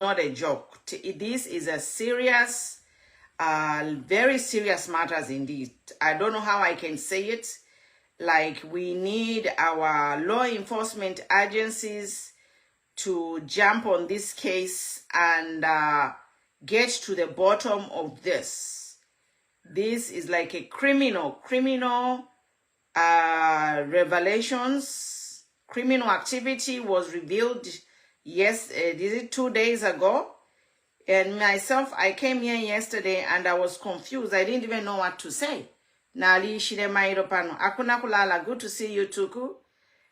not a joke. This is a serious, very serious matters indeed. I don't know how I can say it. Like, we need our law enforcement agencies to jump on this case and get to the bottom of this. This is like a criminal revelations. Criminal activity was revealed, yes, 2 days ago. And myself, I came here yesterday and I was confused. I didn't even know what to say. Nali Shiremairo Pano. Akuna kulala, good to see you, Tuku.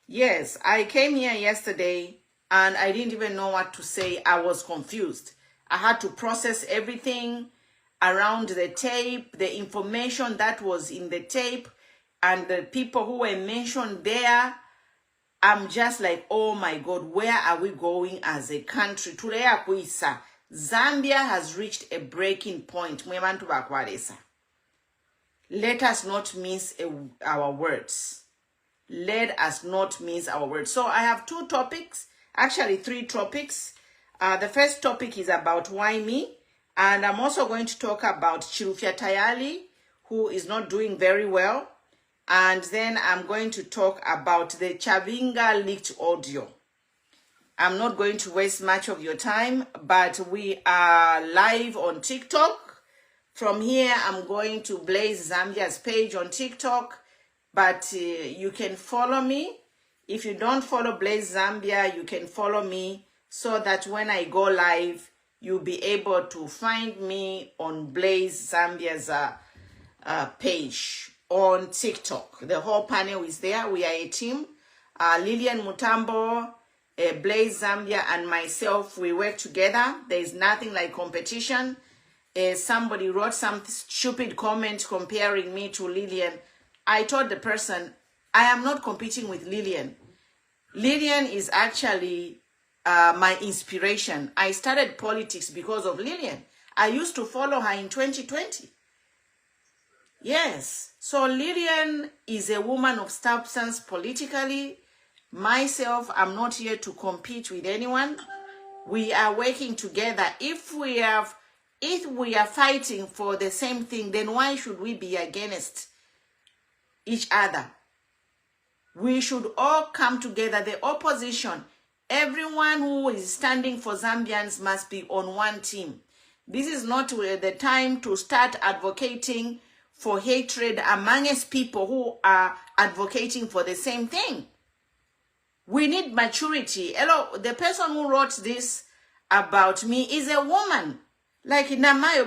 Yes, I came here yesterday and I didn't even know what to say. I was confused. I had to process everything around the tape, the information that was in the tape, and the people who were mentioned there. I'm just like, oh my God, where are we going as a country? Zambia has reached a breaking point. Let us not miss our words. Let us not miss our words. So I have two topics, actually three topics. The first topic is about Whyme, and I'm also going to talk about Tayali, who is not doing very well. And then I'm going to talk about the Chabinga leaked audio. I'm not going to waste much of your time, but we are live on TikTok. From here, I'm going to Blaze Zambia's page on TikTok, but you can follow me. If you don't follow Blaze Zambia, you can follow me so that when I go live, you'll be able to find me on Blaze Zambia's page on TikTok. The whole panel is there. We are a team. Lillian Mutambo, Blaze Zambia, and myself, we work together. There is nothing like competition. Somebody wrote some stupid comment comparing me to Lillian. I told the person, I am not competing with Lillian. Lillian is actually my inspiration. I started politics because of Lillian. I used to follow her in 2020. Yes, so Lillian is a woman of substance politically. Myself, I'm not here to compete with anyone. We are working together. If we are fighting for the same thing, then why should we be against each other? We should all come together. The opposition, everyone who is standing for Zambians must be on one team. This is not the time to start advocating for hatred amongst people who are advocating for the same thing. We need maturity. Hello, the person who wrote this about me is a woman. Like Namayo,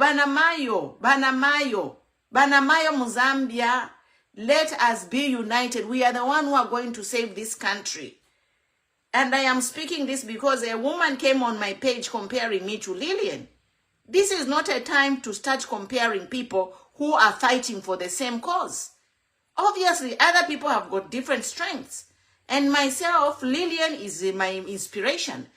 Banamayo Muzambia. Let us be united. We are the one who are going to save this country. And I am speaking this because a woman came on my page comparing me to Lillian. This is not a time to start comparing people who are fighting for the same cause. Obviously, other people have got different strengths. And myself, Lillian is my inspiration.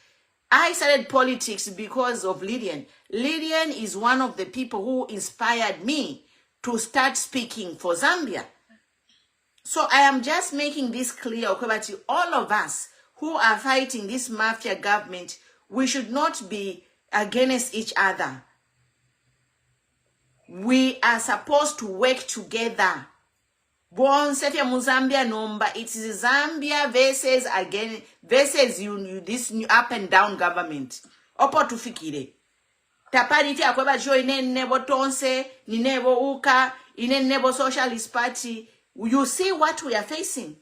I started politics because of Lillian. Lillian is one of the people who inspired me to start speaking for Zambia. So I am just making this clear, okay, but all of us who are fighting this mafia government, we should not be against each other. We are supposed to work together. Zambia number. It is Zambia versus this new up and down government. Opo tufikire. Tapariti akweba jo inenebo tonse, ninebo uka, inenebo socialist party. You see what we are facing.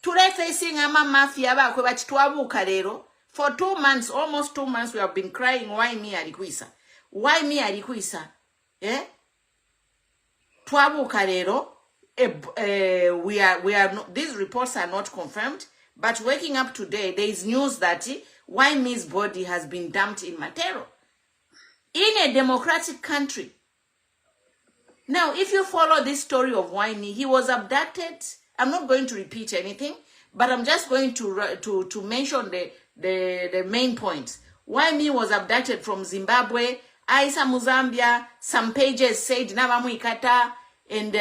Today facing ama mafia ba akweba chitwabuka lero. For 2 months, almost 2 months, we have been crying, why me alikwisa? Why me alikwisa? Eh? Twabuka lero, these reports are not confirmed, but waking up today, there is news that Whyme's body has been dumped in Matero. In a democratic country. Now, if you follow this story of Whyme, he was abducted. I'm not going to repeat anything, but I'm just going to mention the main points. Whyme was abducted from Zimbabwe. Aisa Muzambia, some pages said Navamuikata, and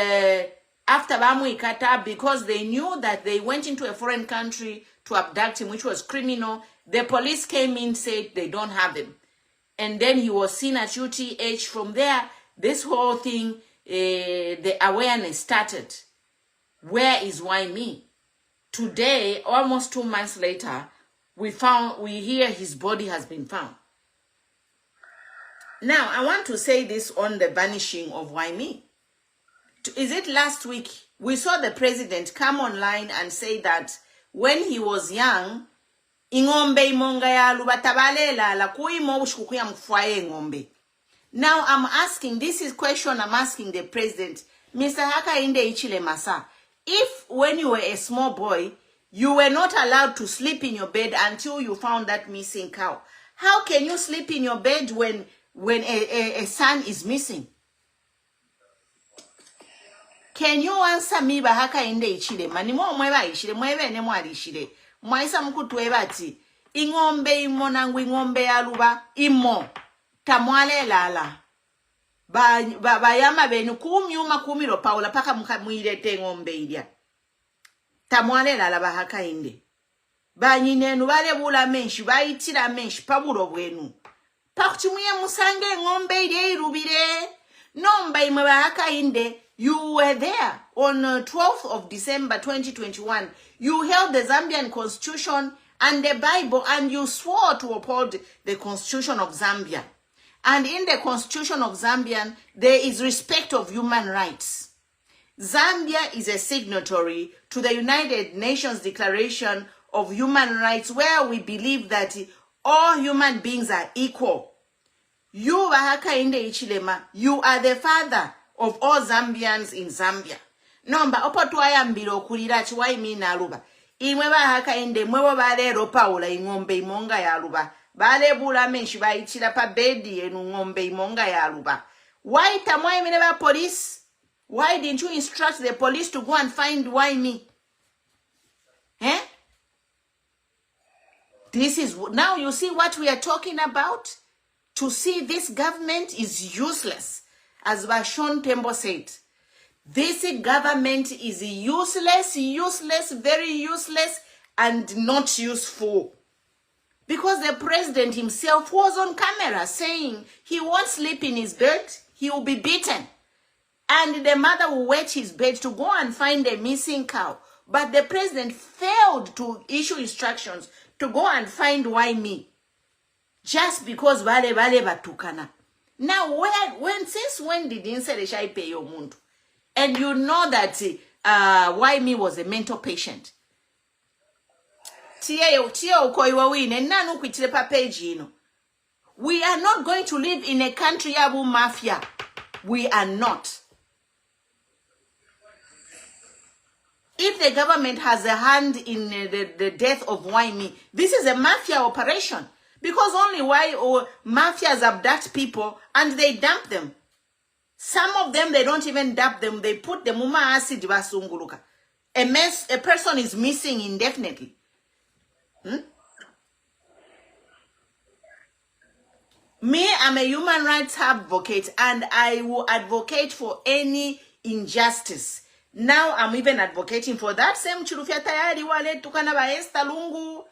after Bamuikata, because they knew that they went into a foreign country to abduct him, which was criminal. The police came in, said they don't have him. And then he was seen at UTH. From there, this whole thing, the awareness started. Where is Whyme? Today, almost 2 months later, we hear his body has been found. Now, I want to say this on the vanishing of Whyme. Is it last week? We saw the president come online and say that when he was young, ingombe imonga ya lubatabalela la kuimo ushukuya mfwaye ngombe. Now I'm asking, this is question I'm asking the president, Mr. Hakainde Ichile Masa, if when you were a small boy, you were not allowed to sleep in your bed until you found that missing cow, how can you sleep in your bed when a son is missing? Can you answer me Hakainde Ichile? Manimo mweba Ichile, mwebe ne mwari Ichile. Mwaisa mkutwe bati, ingombe imo nangu ingombe ya luba, imo, tamwale lala. Bayama benu kumyuma kumiro paula paka mwilete ngombe ilia. Tamwale lala Hakainde. Banyinenu bale bula menshi, bayitira menshi, pabulo bwenu. Pakutumuye musange ngombe ilia irubire. Nomba ime Hakainde. You were there on 12th of December 2021. You held the Zambian constitution and the Bible and you swore to uphold the constitution of Zambia. And in the constitution of Zambia, there is respect of human rights. Zambia is a signatory to the United Nations Declaration of Human Rights, where we believe that all human beings are equal. You, Hakainde Ichilema, you are the father of all Zambians in Zambia. Nomba opotwaya mbilo kulira Whyme na aluba. Imwe Hakainde mwewo balero paula ingombe imonga ya aluba. Bale bula menshi baitira pa bedi enu ngombe imonga ya aluba. Why tamwai never police? Why didn't you instruct the police to go and find Whyme? Eh? This is, now you see what we are talking about? To see this government is useless. As Vashon Tembo said, this government is useless, very useless, and not useful. Because the president himself was on camera saying he won't sleep in his bed, he will be beaten. And the mother will wet his bed to go and find a missing cow. But the president failed to issue instructions to go and find Whyme. Just because vale batukana. Now, since when did Inseresha pay your muntu? And you know that Whyme was a mental patient. We are not going to live in a country of mafia. We are not. If the government has a hand in the death of Whyme, this is a mafia operation. Because only mafias abduct people and they dump them. Some of them, they don't even dump them. They put the muma acid basunguluka. A person is missing indefinitely. Me, I'm a human rights advocate and I will advocate for any injustice. Now I'm even advocating for that same chulufia Tayali wale tukana ba Esther Lungu.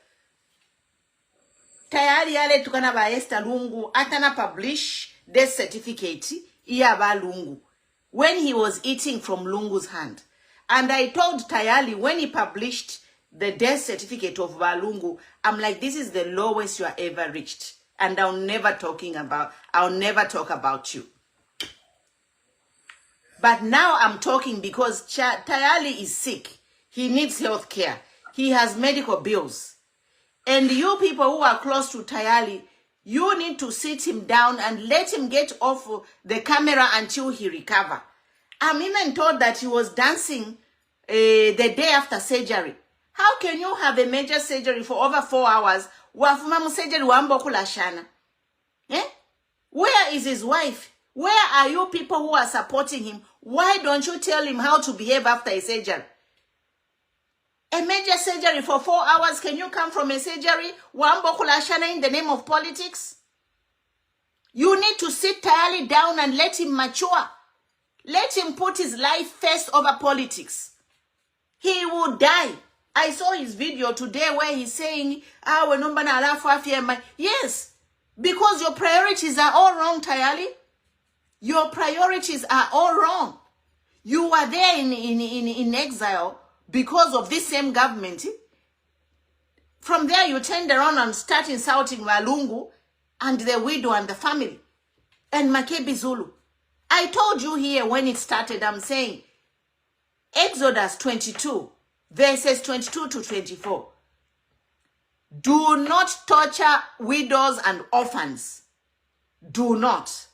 Tayali yale tukana ba Esther Lungu atana publish death certificate iya ba Lungu when he was eating from Lungu's hand. And I told Tayali when he published the death certificate of Balungu, I'm like, this is the lowest you are ever reached. And I'll never talk about you. But now I'm talking because Tayali is sick. He needs health care. He has medical bills. And you people who are close to Tayali, you need to sit him down and let him get off the camera until he recovers. I'm even told that he was dancing the day after surgery. How can you have a major surgery for over 4 hours? Eh? Where is his wife? Where are you people who are supporting him? Why don't you tell him how to behave after a surgery? A major surgery for 4 hours, can you come from a surgery? In the name of politics? You need to sit Tayali down and let him mature. Let him put his life first over politics. He will die. I saw his video today where he's saying, yes, because your priorities are all wrong, Tayali. Your priorities are all wrong. You were there in exile because of this same government. From there, you turned around and start insulting Walungu and the widow and the family. And Makebi Zulu. I told you here when it started, I'm saying, Exodus 22, verses 22 to 24. Do not torture widows and orphans. Do not.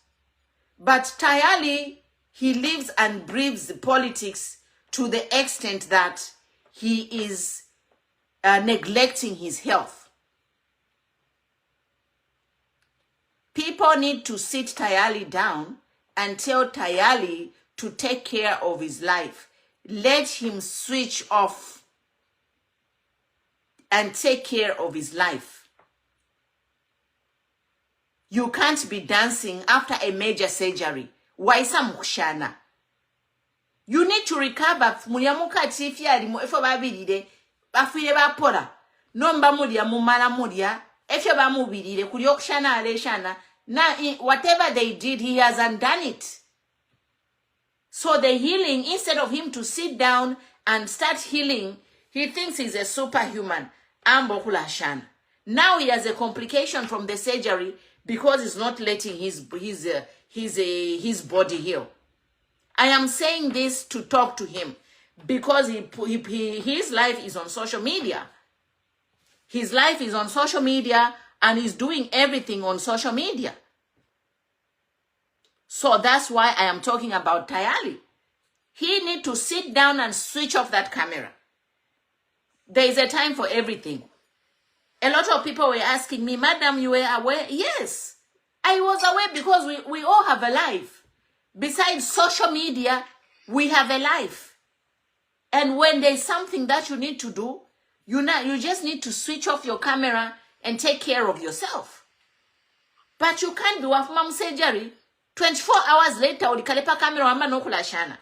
But Tayali, he lives and breathes politics to the extent that he is neglecting his health. People need to sit Tayali down and tell Tayali to take care of his life. Let him switch off and take care of his life. You can't be dancing after a major surgery. Waisa mkushana. You need to recover. Muliamuka tifia limu efo babiride. Bafire bapora. Nomba mulia mumala mulia. Efo bamubiride. Kuliokshana aleshana. Now, whatever they did, he has undone it. So the healing, instead of him to sit down and start healing, he thinks he's a superhuman. Now he has a complication from the surgery because he's not letting his body heal. I am saying this to talk to him because his life is on social media. His life is on social media and he's doing everything on social media. So that's why I am talking about Tayali. He needs to sit down and switch off that camera. There is a time for everything. A lot of people were asking me, Madam, you were aware? Yes, I was aware because we all have a life. Besides social media, we have a life. And when there's something that you need to do, you just need to switch off your camera and take care of yourself. But you can't do a mom surgery 24 hours later ulikalepa camera wamba no kulashana.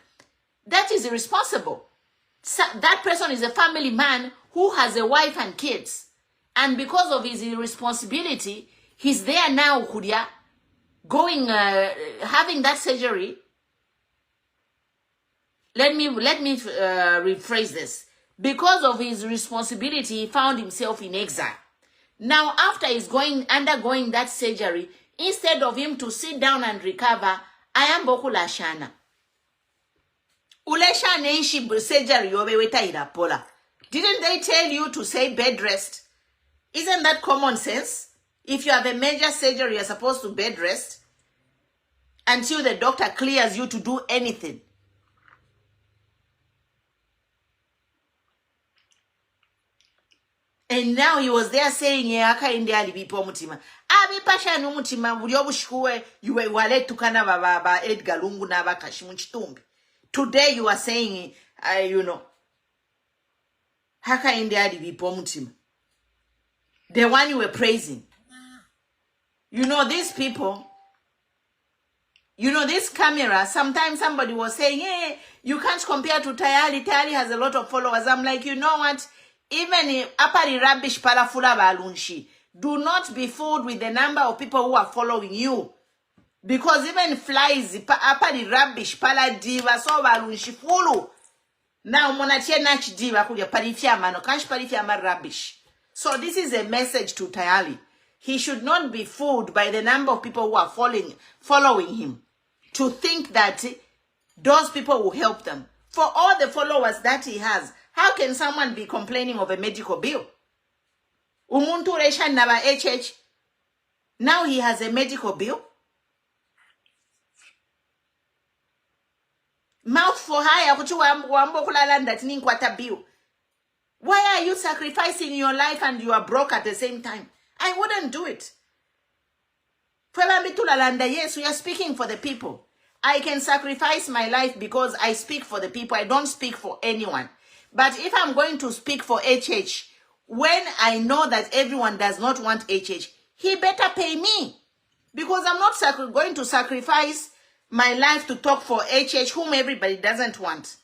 That is irresponsible. So that person is a family man who has a wife and kids. And because of his irresponsibility, he's there now, Kuria, going, having that surgery. Let me rephrase this. Because of his responsibility, he found himself in exile. Now, after he's undergoing that surgery, instead of him to sit down and recover, I am Bokula Shana. Ulesha Neishi surgery yobeweta irapola. Didn't they tell you to say bed rest? Isn't that common sense? If you have a major surgery, you're supposed to bed rest until the doctor clears you to do anything. And now he was there saying, "Aka indi alibipo mutima." Abi pasha no mutima buli obushikuwe yuwe wale tukana baba Edgar Lungu na bakashimu chitumbi. Today you are saying, Haka indi alibipo mutima. The one you were praising. These people, this camera, sometimes somebody was saying, hey, you can't compare to Tayali. Tayali has a lot of followers. I'm like, you know what? Even if apari rubbish palafula balunshi, do not be fooled with the number of people who are following you. Because even flies, apari rubbish pala diva so balunshi fulu. Now monatie nach diva kuja parifia mano kansh parifia ma rubbish. So this is a message to Tayali. He should not be fooled by the number of people who are following him to think that those people will help them. For all the followers that he has, how can someone be complaining of a medical bill? Umuntu resha naba HH. Now he has a medical bill. Mouth for hire kuchu wambo kulalanda tini kwata bill. Why are you sacrificing your life and you are broke at the same time? I wouldn't do it. Yes, we are speaking for the people. I can sacrifice my life because I speak for the people. I don't speak for anyone. But if I'm going to speak for HH, when I know that everyone does not want HH, he better pay me. Because I'm not going to sacrifice my life to talk for HH, whom everybody doesn't want.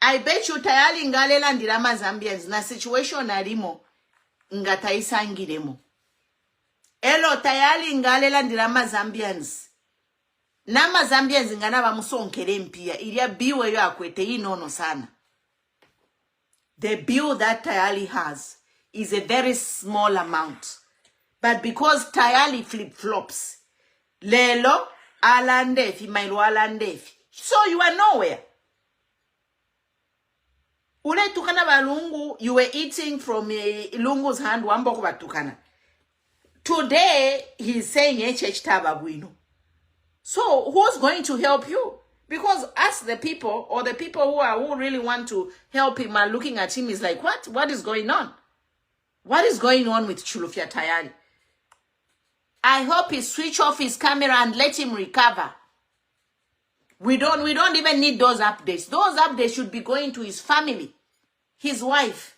I bet you Tayali ngalela ndirama Zambians na situation alimo nga taisangiremo. Elo Tayali ngalela ndirama Zambians. Nama Zambians ngana bamusonkere mpia ilia biwe yo akwete inono sana. The bill that Tayali has is a very small amount. But because Tayali flip-flops, lelo alandefi, mailu alandefi. So you are nowhere. Ule tukana balungu, you were eating from lungu's hand, wamboko batukana. Today, he's saying HH tababuino. So who's going to help you? Because us, the people, or the people who really want to help him are looking at him is like, what? What is going on? What is going on with Chulufya Tayali? I hope he switch off his camera and let him recover. We don't even need those updates. Those updates should be going to his family, his wife.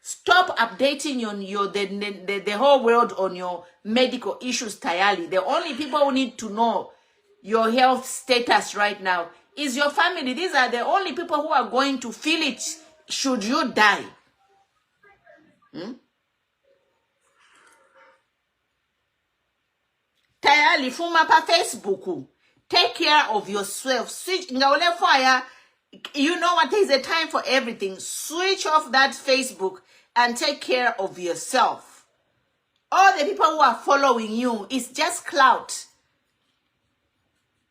Stop updating on the whole world on your medical issues, Tayali. The only people who need to know your health status right now is your family. These are the only people who are going to feel it should you die. Tayali, fuma pa Facebook. Take care of yourself. Switch. You know what? There's a time for everything. Switch off that Facebook and take care of yourself. All the people who are following you is just clout.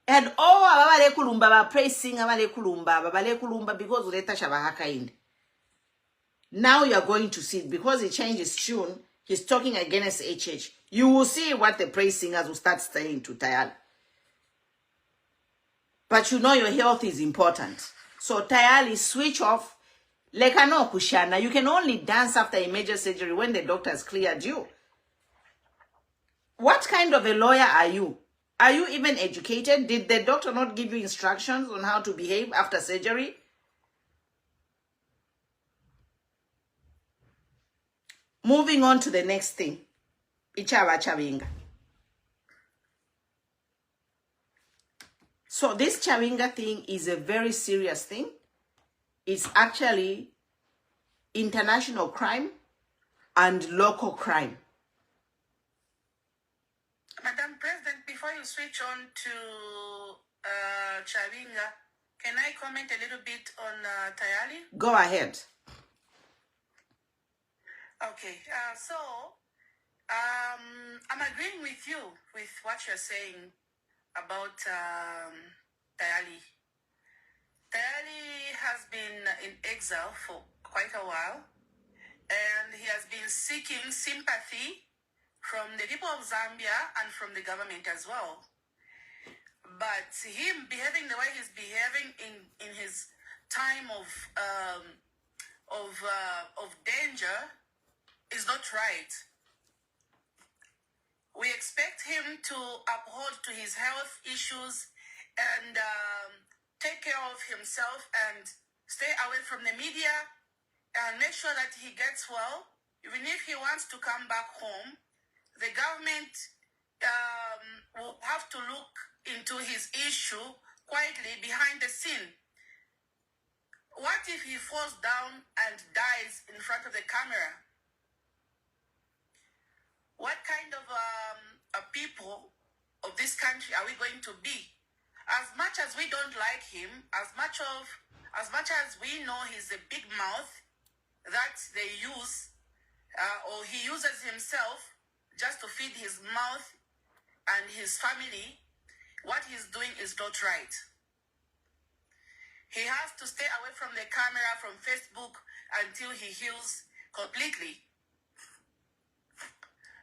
And all abale kulumba ba praising abale kulumba because uleta shabahaka in. Now you are going to see it because he changed his tune. He's talking against HH. You will see what the praise singers will start saying to Tayali. But you know your health is important. So Tayali, switch off. Lekano kushana. You can only dance after a major surgery when the doctor has cleared you. What kind of a lawyer are you? Are you even educated? Did the doctor not give you instructions on how to behave after surgery? Moving on to the next thing. Ichaba Chabinga. So this Chabinga thing is a very serious thing. It's actually international crime and local crime. Madam President, before you switch on to Chabinga, can I comment a little bit on Tayali? Go ahead. Okay, I'm agreeing with you with what you're saying about Tayali. Tayali has been in exile for quite a while, and he has been seeking sympathy from the people of Zambia and from the government as well. But him behaving the way he's behaving in his time of danger is not right. We expect him to uphold to his health issues and take care of himself and stay away from the media and make sure that he gets well. Even if he wants to come back home, the government will have to look into his issue quietly behind the scene. What if he falls down and dies in front of the camera? What kind of people of this country are we going to be? As much as we don't like him, as much as we know he's a big mouth that they use, or he uses himself just to feed his mouth and his family, what he's doing is not right. He has to stay away from the camera, from Facebook, until he heals completely.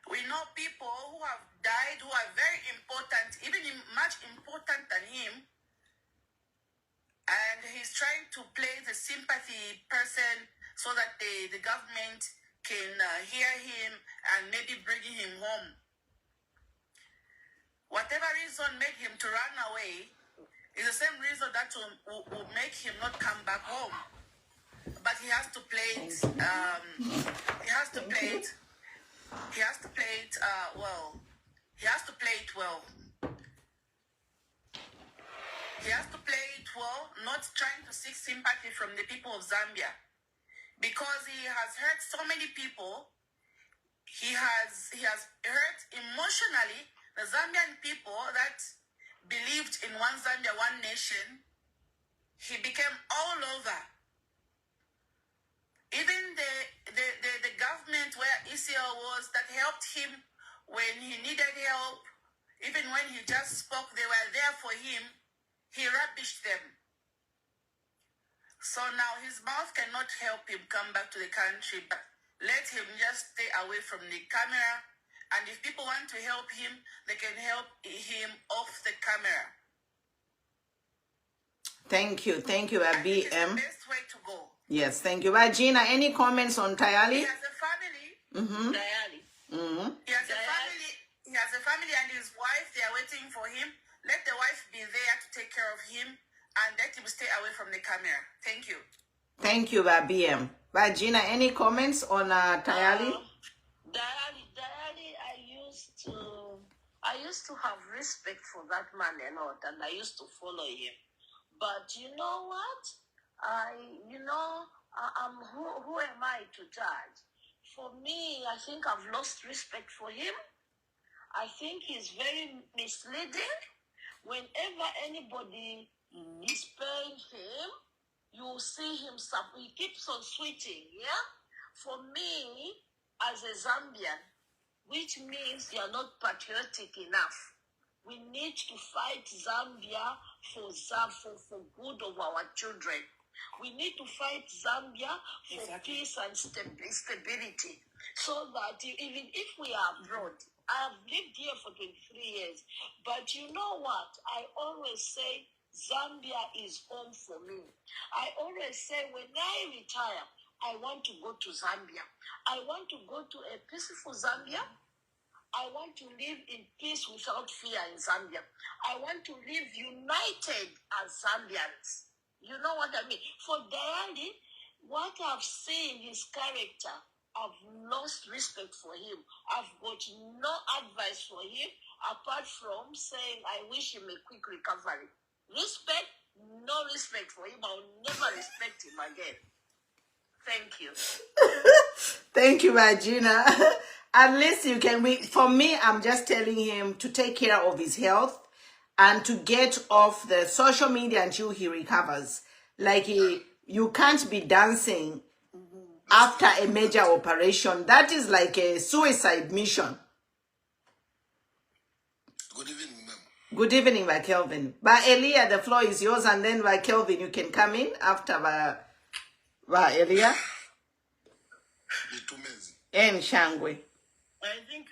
We know people who have died who are very important, even much important than him. And he's trying to play the sympathy person so that the government can hear him and maybe bring him home. Whatever reason made him to run away is the same reason that will make him not come back home. But he has to play it. He has to play it. He has to play it well. He has to play it well. He has to play it well, not trying to seek sympathy from the people of Zambia, because he has hurt so many people. He has hurt emotionally the Zambian people that believed in one Zambia, one nation. He became all over. Even the government where ECL was, that helped him when he needed help, even when he just spoke, they were there for him. He rubbished them. So now his mouth cannot help him come back to the country, but let him just stay away from the camera. And if people want to help him, they can help him off the camera. Thank you, BM. It's the best way to go. Yes, thank you. Gina, any comments on Tayali? He has a family. Tayali. He has a family. He has a family and his wife. They are waiting for him. Let the wife be there to take care of him and let him stay away from the camera. Thank you. Thank you, BM. Gina, any comments on Tayali? Tayali, I used to have respect for that man a lot, and I used to follow him. But you know what? Who am I to judge? For me, I think I've lost respect for him. I think he's very misleading. Whenever anybody is paying him, you see him, he keeps on switching, yeah? For me, as a Zambian, which means you're not patriotic enough. We need to fight Zambia for good of our children. We need to fight Zambia for peace and stability. So that even if we are abroad, I have lived here for 23 years, but you know what? I always say Zambia is home for me. I always say when I retire, I want to go to Zambia. I want to go to a peaceful Zambia. I want to live in peace without fear in Zambia. I want to live united as Zambians. You know what I mean? For Tayali, what I've seen his character, I've lost respect for him. I've got no advice for him apart from saying I wish him a quick recovery. Respect, no respect for him. I'll never respect him again. Thank you. Thank you, Gina. At least you can for me, I'm just telling him to take care of his health and to get off the social media until he recovers. Like you can't be dancing after a major operation. That is like a suicide mission. Good evening, ma'am. Good evening, Kelvin. But Elia, the floor is yours, and then Kelvin, you can come in after Elia. And Shangwe. I think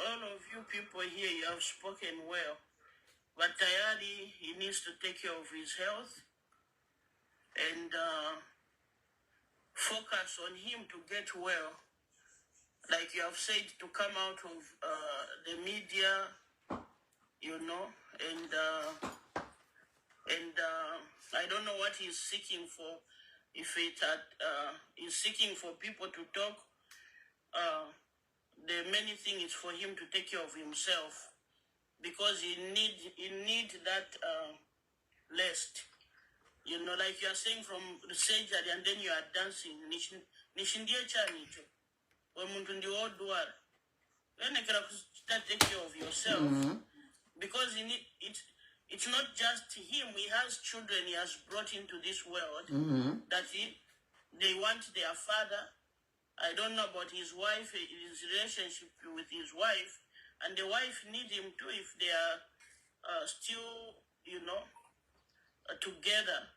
all of you people here, you have spoken well. But Tayali, he needs to take care of his health and focus on him to get well. Like you have said, to come out of the media, you know, and I don't know what he's seeking for. If he's seeking for people to talk, the main thing is for him to take care of himself, because he need that rest. You know, like you are saying from the surgery and then you are dancing. Nishindie chanito. Omuntu ndi odwara. When you take care of yourself, because it's not just him. He has children he has brought into this world that they want their father. I don't know about his wife, his relationship with his wife, and the wife need him too if they are still, you know, together.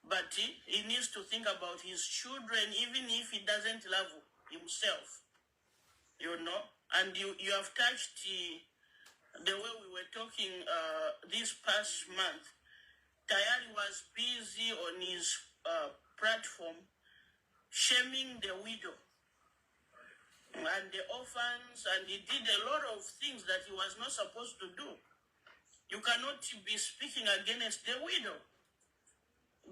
But he needs to think about his children, even if he doesn't love himself, you know. And you have touched the way we were talking this past month. Tayali was busy on his platform shaming the widow and the orphans, and he did a lot of things that he was not supposed to do. You cannot be speaking against the widow.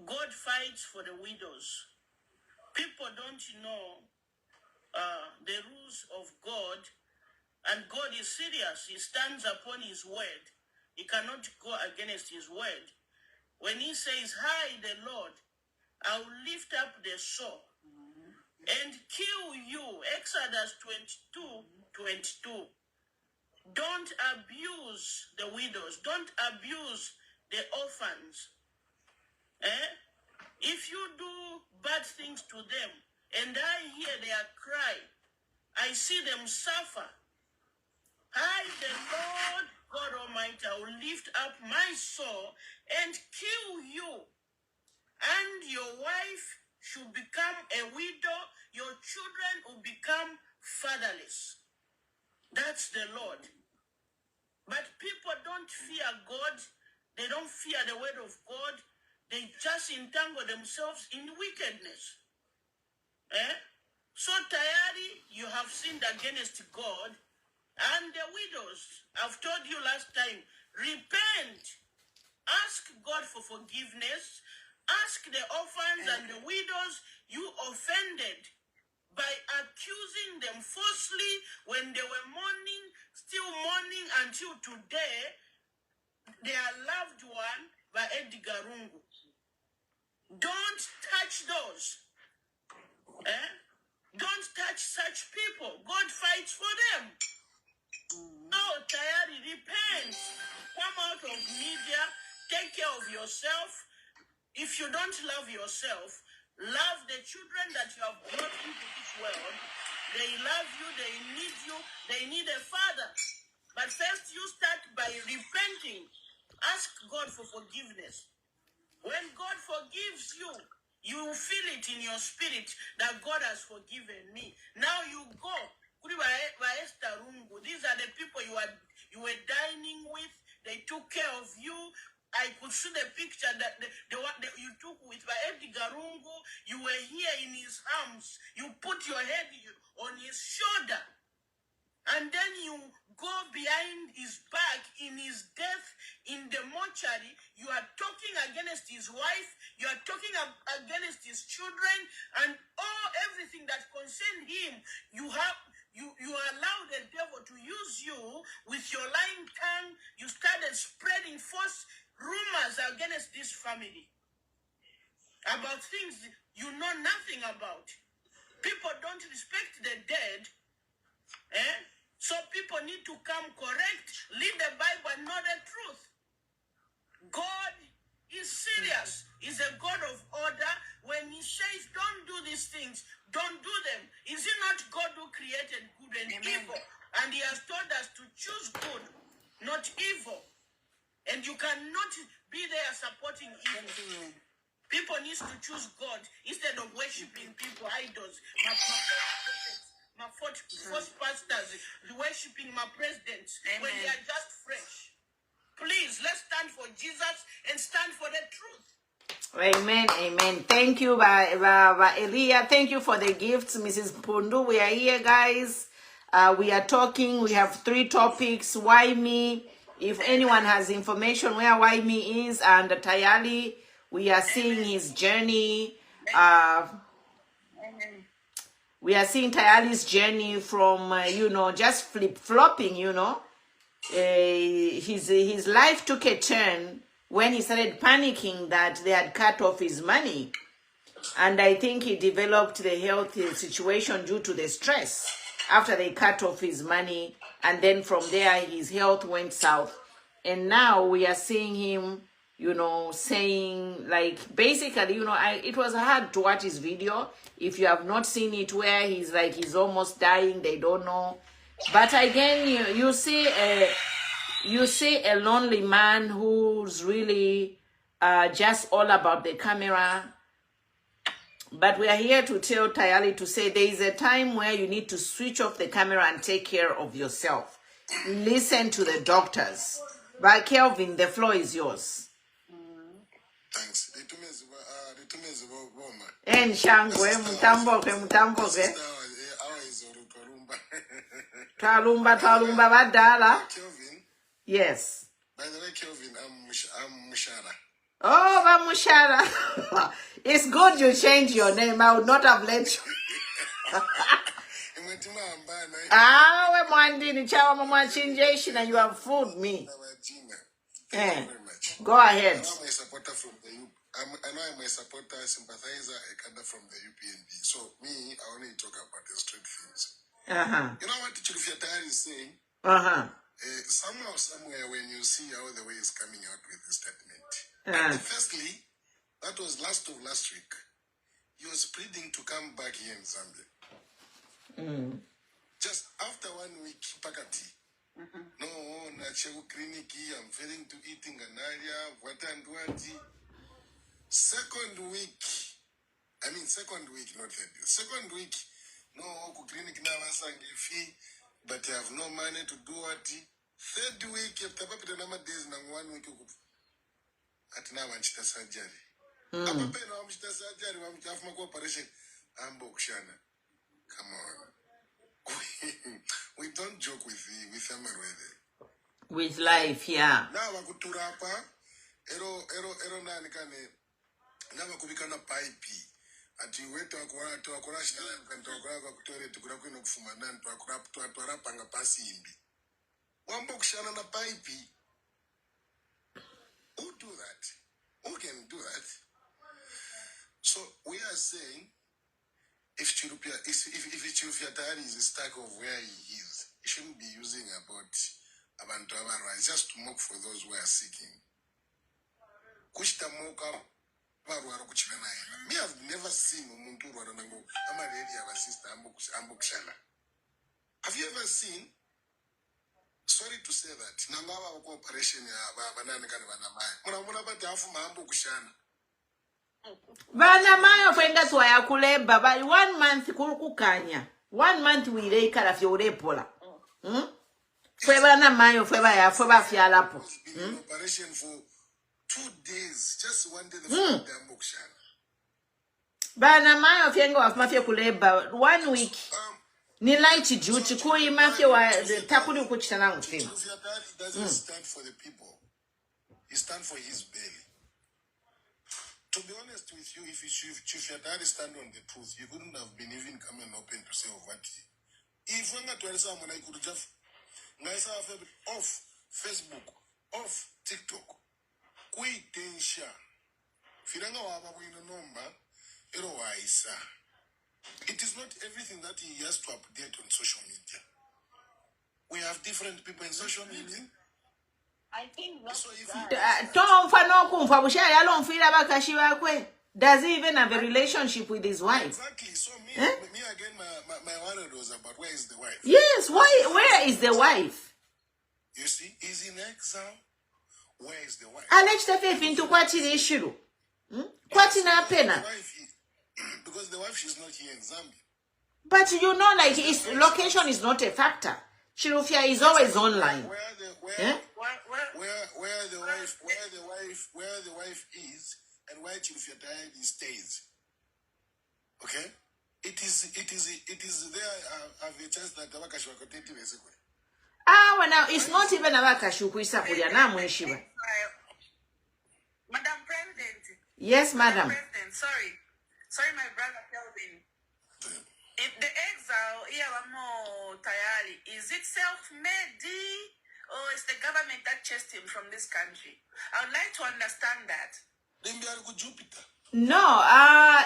God fights for the widows. People don't know the rules of God, and God is serious. He stands upon his word. He cannot go against his word. when he says, I, the Lord, I will lift up the sword and kill you. Exodus 22:22. Don't abuse the widows. Don't abuse the orphans. If you do bad things to them, and I hear their cry, I see them suffer, I, the Lord God Almighty, will lift up my sword and kill you. And your wife should become a widow. Your children will become fatherless. That's the Lord. But people don't fear God. They don't fear the word of God. They just entangle themselves in wickedness. So, Tayali, you have sinned against God and the widows. I've told you last time, repent. Ask God for forgiveness. Ask the orphans and the widows you offended by accusing them falsely when they were mourning, still mourning until today, their loved one by Edgar Rungu. Don't touch those. Don't touch such people. God fights for them. Oh, Tayali, repent. Come out of media. Take care of yourself. If you don't love yourself, love the children that you have brought into this world. They love you. They need you. They need a father. But first, you start by repenting. Ask God for forgiveness. When God forgives you, you feel it in your spirit that God has forgiven me. Now you go. These are the people you were dining with. They took care of you. I could see the picture that the one that you took with Edgar Rungu. You were here in his arms. You put your head on his shoulder. And then you go behind his back in his death in the mortuary. You are talking against his wife. You are talking against his children and everything that concerns him. You allow the devil to use you with your lying tongue. You started spreading false rumors against this family about things you know nothing about. People don't respect the dead. So people need to come correct, read the Bible and know the truth. God is serious. He's a God of order. When he says don't do these things, don't do them. Is it not God who created good and evil? And he has told us to choose good, not evil. And you cannot be there supporting evil. People need to choose God instead of worshiping people, idols. My first pastors worshiping my presidents when they are just fresh. Please, let's stand for Jesus and stand for the truth. Amen, amen. Thank you, Elia. Thank you for the gifts, Mrs. Pundu. We are here, guys. We are talking. We have 3 topics. Whyme. If anyone has information where Whyme is, and Tayali, we are seeing his journey. We are seeing Tayali's journey from, just flip-flopping, His life took a turn when he started panicking that they had cut off his money. And I think he developed the health situation due to the stress after they cut off his money. And then from there, his health went south. And now we are seeing him, saying, basically, it was hard to watch his video. If you have not seen it, where he's almost dying, they don't know. But again, you see a lonely man who's really just all about the camera. But we are here to tell Tayali to say there is a time where you need to switch off the camera and take care of yourself. Listen to the doctors. But Kelvin, the floor is yours. Thanks. En shangwe mutamboke. Talumba badala. Kelvin. Yes. By the way, Kelvin, I'm Mushara. Oh, Mushara. It's good you changed your name. I would not have let you. And you have fooled me. Thank you very much. Go ahead. I know I'm a supporter from the I know I'm a supporter, sympathizer, a cadre from the UPND. So me, I only talk about the straight things. You know what Tayali is saying? Somehow, somewhere, when you see how the way is coming out with the statement. Firstly, that was last week. He was pleading to come back here in Zambia. Just after 1 week, Pakati. No, Nachewu clinic, I'm failing to eating an area, what and what. Second week, not third. Second week, no, clinic now fee, but I have no money to do what. Third week, after days, 1 week, at now I'm surgery. I'm surgery, I'm operation. I'm Bokshana. Come on. We don't joke with Amarwede. With life, yeah. Now I go to Rapa, Ero Nanikane, Nama Kubikana Pipe. At you wait to a crash and to a grab to Grakin of Fumanan to a crap to a rapanga passimbi. One book Shannon a pipe. Who do that? Who can do that? So we are saying, if Ethiopia is stuck of where he is, he shouldn't be using about Abantu Abara. It's just to mock for those who are seeking. Me, I've never seen Umuntu Waranango. I'm a lady of a sister, Ambukshala. Have you ever seen? Sorry to say that. Nangawa cooperation, Banana Kanamai. Munabata Ambukshala. Vana mayo fenga twaya kuleba but 1 month kukanya 1 month wile kala fyorepola fwe vana mayo fwe baya fwe bafyalapo operation for 2 days just 1 day the Mokshana vana mayo fenga wafmafye kuleba 1 week ni light duty kui mafye wa takuli kuchitana ngufim. He doesn't stand for the people, he stands for his belly. To be honest with you, if your dad stand on the truth, you couldn't have been even coming open to say what. If we're not to someone, I could just off Facebook, off TikTok. Kuitensha. Firanga waba wina nomba, ero waisa. It is not everything that he has to update on social media. We have different people in social media. I think so does he even have a relationship with his wife? Exactly. So me again, my worry was about where is the wife? Yes, where is the wife? You see, he's in exile. Where is the wife? Alex Tefe into what is the issue? What in a pena? Because the wife is not here in Zambia. But you know, like his location is not a factor. Chirufia is always online. Where the wife is and where Chirufia Tayali stays. Okay? It is there. I have a chance that Avakashwa Koteti basically. Well now it's not even Avakashu Kuisapuria na Munishiba. Madam President. Yes, Madam. President, sorry, my brother Kelvin. If the exile, Tayali, is it self-made or is the government that chased him from this country? I would like to understand that. No,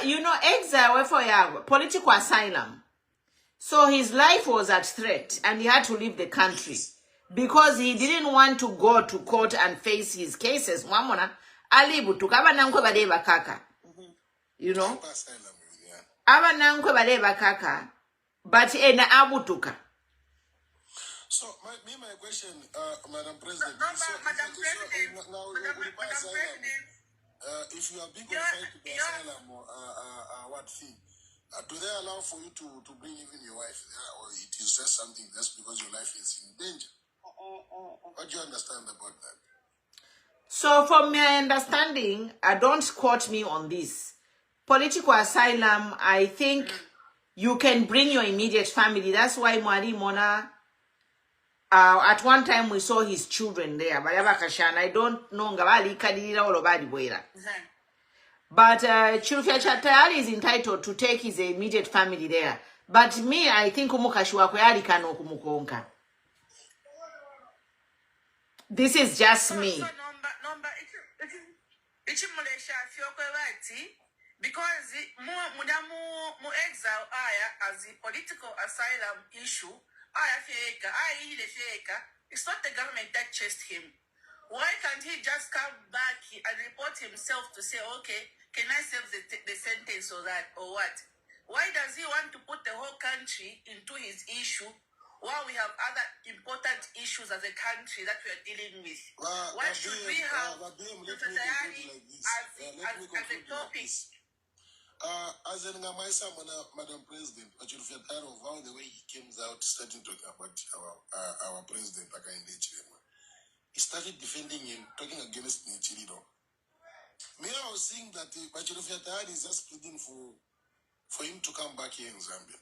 you know, exile for political asylum. So his life was at threat and he had to leave the country because he didn't want to go to court and face his cases. You know? But so my question, Madam President. Madam President. If you are being qualified to be asylum or what fee, do they allow for you to bring even your wife there, or it is just something just because your life is in danger? What do you understand about that? So from my understanding, don't quote me on this. Political asylum, I think you can bring your immediate family. That's why Mwari Mona, at one time we saw his children there. I don't know. But Chirufia Tayali is entitled to take his immediate family there. But me, I think this is just me. ichimulesha afyokwe bati because mu exile aya as a political asylum issue aya feka. It's not the government that chased him. Why can't he just come back and report himself to say, okay, can I serve the sentence or that or what? Why does he want to put the whole country into his issue while we have other important issues as a country that we are dealing with? Why should we have Tayali as a topic? As in Madam President, but you feel tired of how the way he came out starting talking about our president, he started defending him, talking against Nichirido. Me, I was saying that Bachirufia Tayali is just pleading for him to come back here in Zambia.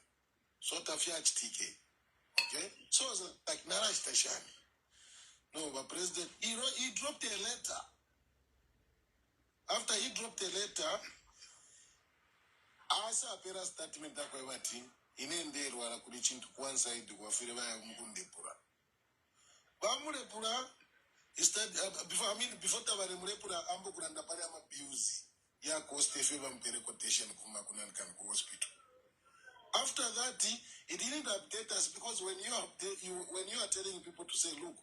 So Tafia TK. Okay? So I was like Naraj Tashani. No, but President, he dropped a letter. After he dropped a letter, asa apera statement akwevati inenderwa la kuli chintu kwanza idi kwafire vaya mukundepura vamulepura before tabare mulepura ambo kuranda pale amabiuzi ya cost efe vampere quotation kuma kunanikani ku hospital. After that, it didn't update us because when you are telling people to say, look,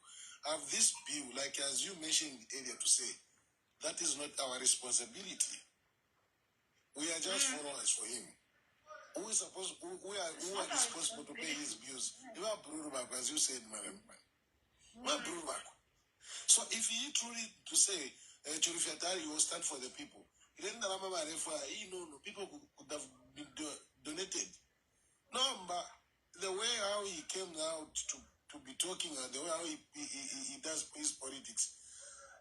I have this bill, like as you mentioned earlier to say, that is not our responsibility. We are just followers for him. Who are responsible to pay his bills? You are Brurubak, as you said, Madam. So if he truly to say, Churifiatari will stand for the people, then people could have been donated. No, but the way how he came out to be talking, the way how he does his politics.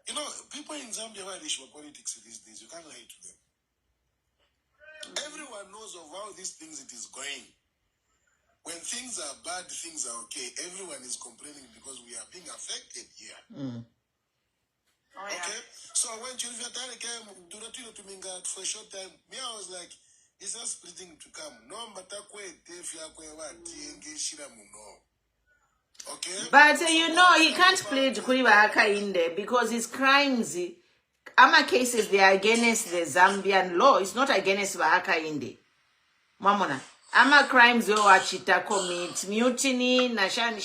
You know, people in Zambia are issue politics these days. You can't lie to them. Everyone knows of how these things it is going. When things are bad, things are okay. Everyone is complaining because we are being affected here. Oh, yeah. Okay? So when Churifiatari came to Minga for a short time, me, I was like, he's just splitting to come. No, but okay? But you know, he can't plead Kuriba because his crimes, ama cases, they are against the Zambian law. It's not against Bahaka Inde. Mamona. Ama crimes yo achita commit, mutiny, Nashani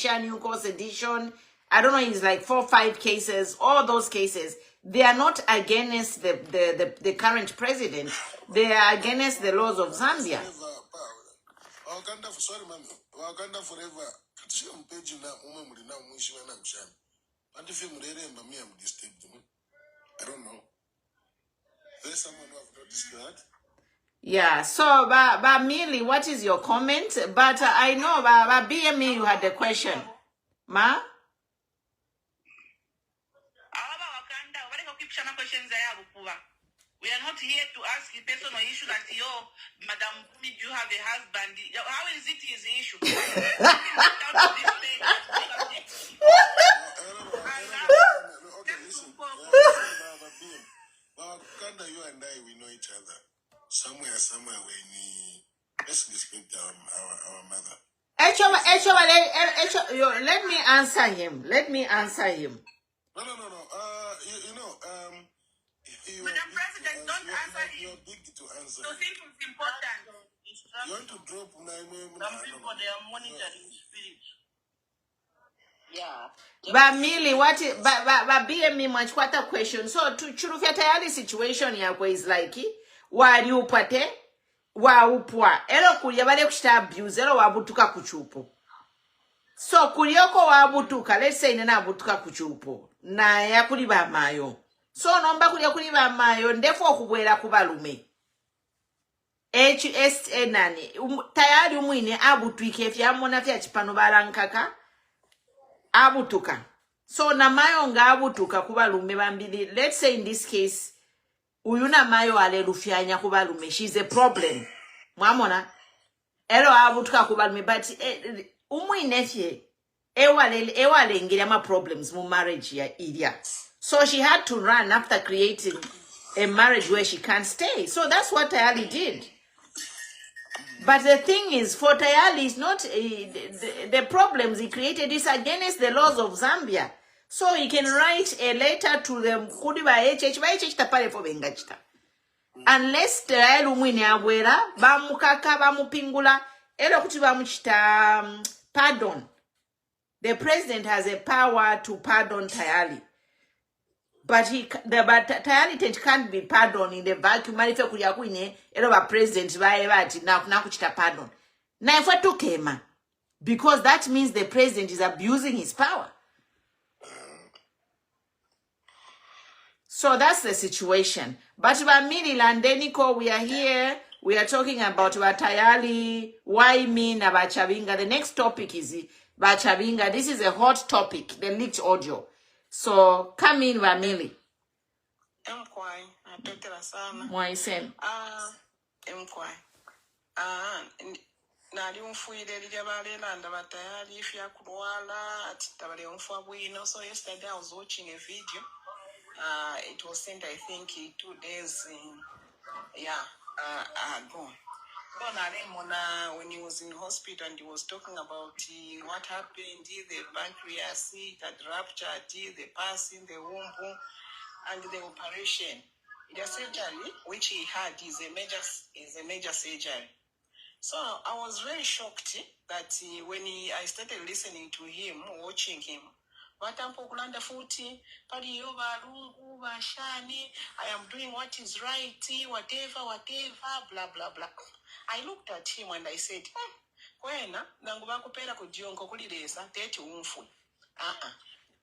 sedition. I don't know, it's like 4 or 5 cases. All those cases, they are not against the current president. They are against the laws of Zambia. Sorry, ma'am. Wakanda forever. I don't know. There's someone who have noticed that. Yeah, so, but Millie, what is your comment? But I know, but BME, you had a question. Ma? We are not here to ask a personal issue that, Madam, did you have a husband? How is it his issue? Okay, listen. Kanda, you and I, we know each other. Somewhere, let's respect our mother. Actually, let me answer him. No. Madam President, don't answer him. You're big to answer. So think it's important. You want to drop Some people, they are monitoring spirits. Yeah. But Millie, what is, but BME much what a question. So to Churufia Tayali situation yakwe is like wali upate wa upwa elo kulia bale kushita abuse elo wabutuka kuchupo. So kulioko wabutuka, let's say nena wabutuka kuchupo na yakuli ba mayo. So nomba kulia kuli ba mayo ndefo kubwela kubalume. HS nani Tayali umwine abutwike fyamona fya chipano balankaka abutuka. So na mayo nga abutuka kubalume bambili. Let's say in this case uyuna mayo ale rufyanya kubalume, she's a problem. Mwamona elo abutuka kubalume, but umwine fye ewale ngira ma problems mu marriage ya idia. So she had to run after creating a marriage where she can't stay. So that's what Tayali did. But the thing is, for Tayali, is not the problems he created is against the laws of Zambia. So he can write a letter to them. Unless Tayali umwini abwera, bamukaka bamupingula, elo kuti bamuchita pardon. The president has a power to pardon Tayali. But Tayali can't be pardoned in the vacuum. Marife kuyakuine, elo ba president baebati na kuchita pardon. Na ifwa tukema. Because that means the president is abusing his power. So that's the situation. But Bamili Landeniko, we are here. We are talking about Tayali, Whyme, about Chabinga. The next topic is about Chabinga. This is a hot topic, the leaked audio. So come in, Bamili. Moisen. Nali umfuire lijabalelanda batayali ifya kulwala atitabale umfwa bwino. So yesterday I was watching a video. It was sent, I think, 2 days ago. When he was in hospital and he was talking about what happened, the pancreas, it had ruptured, the pass in the womb, and the operation. The surgery which he had is a major surgery. So I was very shocked that when I started listening to him, watching him, I am doing what is right, whatever, blah, blah, blah. I looked at him and I said,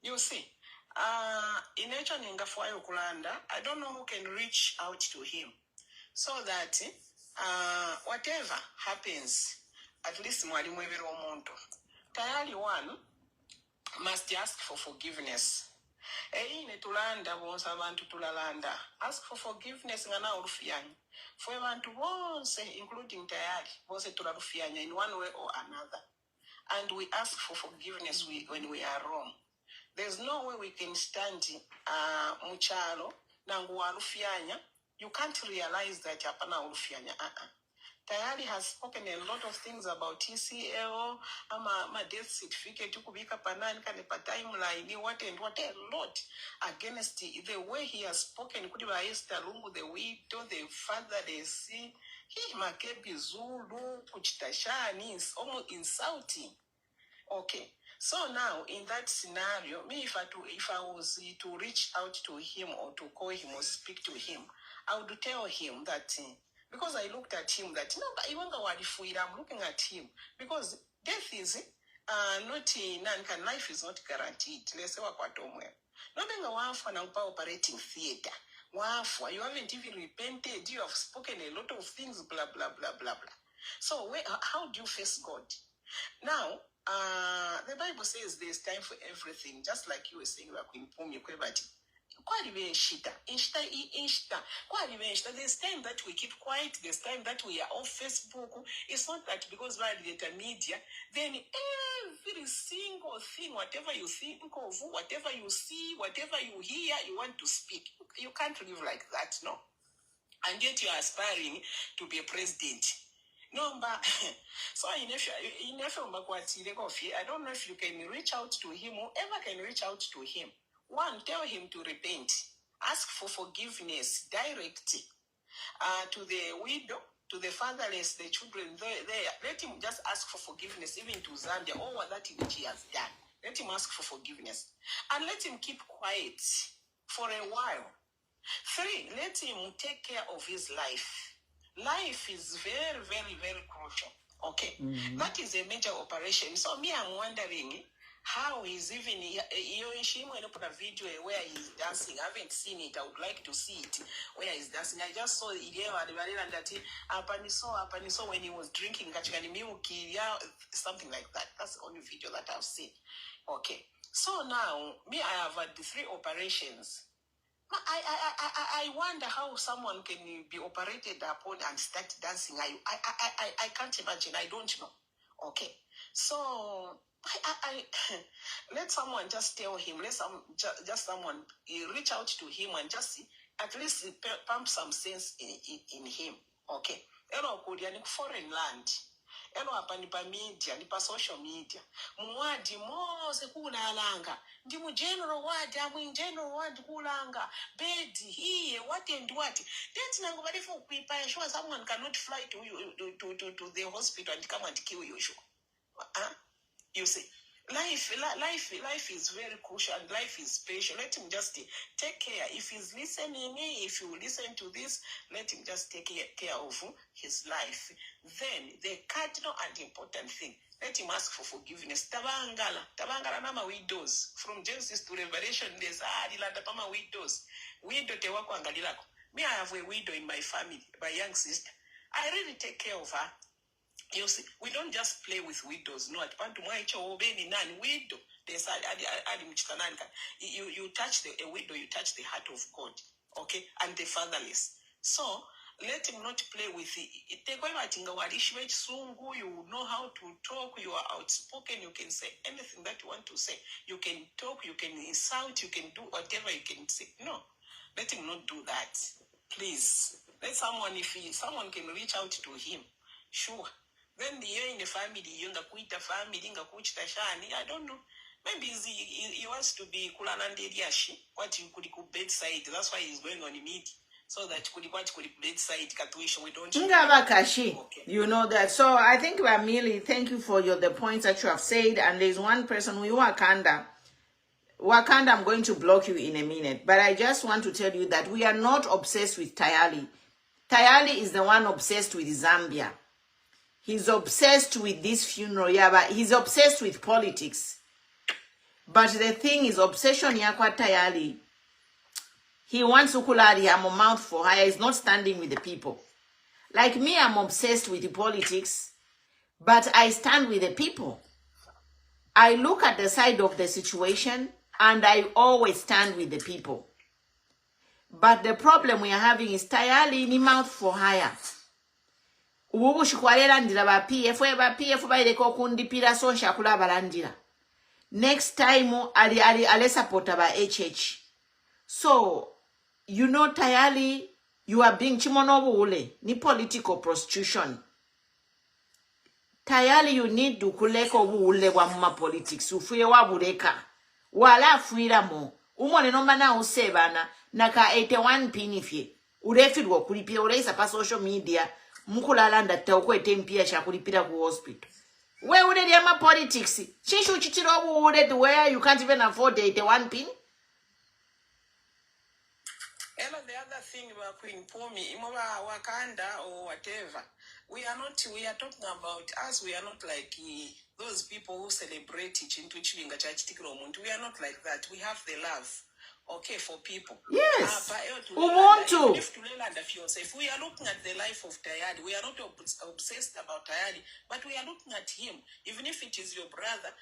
you see, in nature, I don't know who can reach out to him so that whatever happens, at least Tayali one must ask for forgiveness. Ask for forgiveness for abantu bonse, including Tayali, in one way or another. And we ask for forgiveness when we are wrong. There's no way we can stand muchalo nangu walufianya. You can't realize that yapana walufianya. Tayali has spoken a lot of things about TCL, my death certificate, timeline, what a lot against the way he has spoken. The widow, the fatherless, he makebi Zulu, kuchitashani, is almost insulting. Okay, so now in that scenario, me if I was to reach out to him or to call him or speak to him, I would tell him that. Because I looked at him that, I'm looking at him. Because death is life is not guaranteed. Let's say operating theater. You haven't even repented, you have spoken a lot of things, blah, blah, blah, blah, blah. So how do you face God? Now, the Bible says there's time for everything, just like you were saying, there's time that we keep quiet, there's time that we are off Facebook. It's not that because we're the media, then every single thing, whatever you think of, whatever you see, whatever you hear, you want to speak. You can't live like that, no. And yet you are aspiring to be a president. No, but so I don't know if you can reach out to him, whoever can reach out to him. One, tell him to repent. Ask for forgiveness directly to the widow, to the fatherless, the children there. Let him just ask for forgiveness, even to Zambia, all that which he has done. Let him ask for forgiveness. And let him keep quiet for a while. 3, let him take care of his life. Life is very, very, very crucial. Okay. Mm-hmm. That is a major operation. So me, I'm wondering how he's even when put a video where he's dancing. I haven't seen it. I would like to see it where he's dancing. I just saw it that when he was drinking something like that. That's the only video that I've seen. Okay. So now me, I have had the 3 operations. I wonder how someone can be operated upon and start dancing. I can't imagine. I don't know. Okay. So I let someone just tell him. Let just someone reach out to him and just at least pump some sense in him. Okay. Foreign land. elo apa ni pa media ni pa social media muwadi mose kulalanga ndi mu general ward amu in general ward kulanga bed here what and what then nango bali for kuipa sure someone cannot fly to the hospital and come and kill you sure you see life is very crucial and life is special. Let him just take care. If he's listening, if you listen to this, let him just take care of his life. Then the cardinal and important thing, let him ask for forgiveness. Tabangala nama widows. From Genesis to Revelation, there's pama widows. Widow te wako angalilako. Me, I have a widow in my family, my young sister. I really take care of her. You see, we don't just play with widows. No, at pantu mwaicho obeni nani widow. There's you touch a widow, you touch the heart of God, okay, and the fatherless. So let him not play with it. You know how to talk. You are outspoken. You can say anything that you want to say. You can talk. You can insult. You can do whatever you can say. No, let him not do that. Please, let someone. If someone can reach out to him, sure. Then the year in the family, you nga kuita family, nga kuchita shani, I don't know. Maybe he wants to be kulanandeliashi, what you could bedside. That's why he's going on the media. So that could bedside katuisha we don't Ngabakashi. Okay. You know that. So I think Ramili, thank you for the points that you have said. And there's one person who Wakanda. Wakanda, I'm going to block you in a minute. But I just want to tell you that we are not obsessed with Tayali. Tayali is the one obsessed with Zambia. He's obsessed with this funeral, yeah, but he's obsessed with politics. But the thing is, obsession yakwa Tayali, he wants ukulari, I'm a mouth for hire, he's not standing with the people. Like me, I'm obsessed with the politics, but I stand with the people. I look at the side of the situation, and I always stand with the people. But the problem we are having is Tayali ni mouth for hire. Ubu shikwalerandira ba PF baireko kundipira so shakula balandira. Next time ali supporta ba HH. So you know Tayali, you are being chimonobu ule ni political prostitution. Tayali, you need to kuleko ule wa muma politics ufuye wa bureka wala fuira mo umone nomba na usebana naka 81 pinifye urefirwa kulipira ureisa pa social media. Mukulalanda taukwete mpia shakulipira ku hospital. Where would they ama politics? Chishu chichiro would where you can't even afford the 81 pin? And the other thing about Queen Pomi, Imoba Wakanda or whatever, we are talking about us, we are not like those people who celebrate Chabinga church. We are not like that. We have the love. Okay, for people. Yes. Ubuntu. If we are looking at the life of Tayali, we are not obsessed about Tayali, but we are looking at him. Even if it is your brother,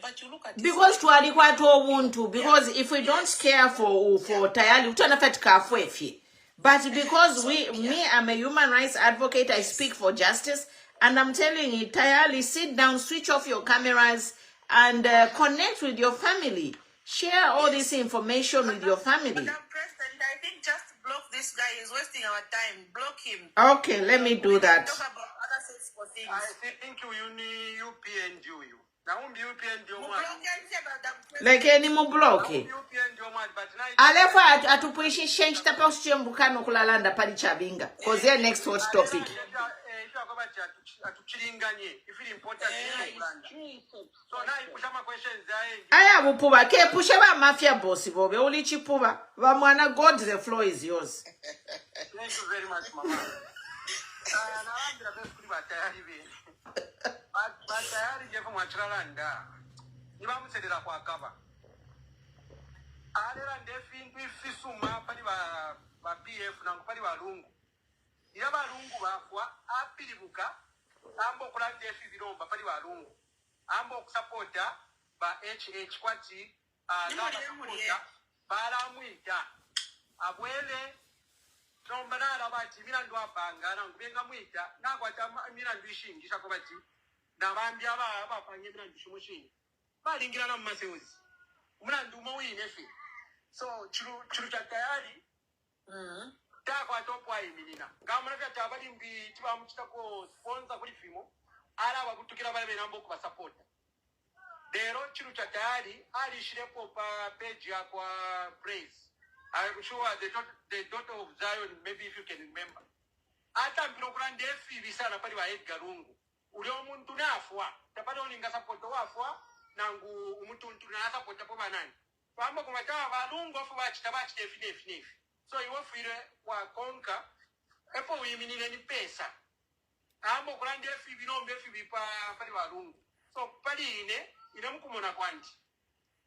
but you look at because to alikwa to ubuntu. Because if we don't care for Tayali, utanafet kafwefi. But because me, I'm a human rights advocate, I speak for justice, and I'm telling you, Tayali, sit down, switch off your cameras, and connect with your family. Share all this information with your family. Madam President, I think just block this guy. He's wasting our time. Block him. Okay, let me do that. Talk about other sensible things. I think you need UPN do you. Now UPN do like any more block. Alefa atupuishi change the posture mbukano kulalanda pali Chabinga. Cause their next hot topic. So now you push my questions. Aya bupuba ke pushe ba mafia boss bobe uli chipuba ba mwana God, the floor is yours. Thank you very much, Mama. Tayari jefu mwachiralanda niba musedera kwa kaba alera ndefindu ifisuma pali ba PF nangu pali balungu ila balungu bafwa apilibuka ambo kulande fiziromba pali balungu ambo kusupporta ba HH kwati supporta balamwita abwele tomba nala bati milandu apanga nangu benga mwita nakwata milandu ishingisha ko bati nabambya abapanye milandu shimushingi balingirana mu masewuzi mulandu mo wine fi so churu cha Tayali takwa topwa iminina ngamuna vya tabali mbi tiba mchitako sponsor kuli fimo ala wakutukira bale benambo kuba support dero chiru cha Tayali ali shirepo pa page ya kwa praise. I'm sure the daughter of Zion, maybe if you can remember. Ata mpilokula ndefi bisana pali wa Edgar Lungu. Ule omuntu nafwa tapali oninga support wafwa nangu umuntu na support po banani pambo kumatawa balungu ofu bachitabachi defi so iwofire wa konka epo uyiminile ni pesa ambo kulande efi binombe efi bipa pali balungu so pali ine mukumona kwanti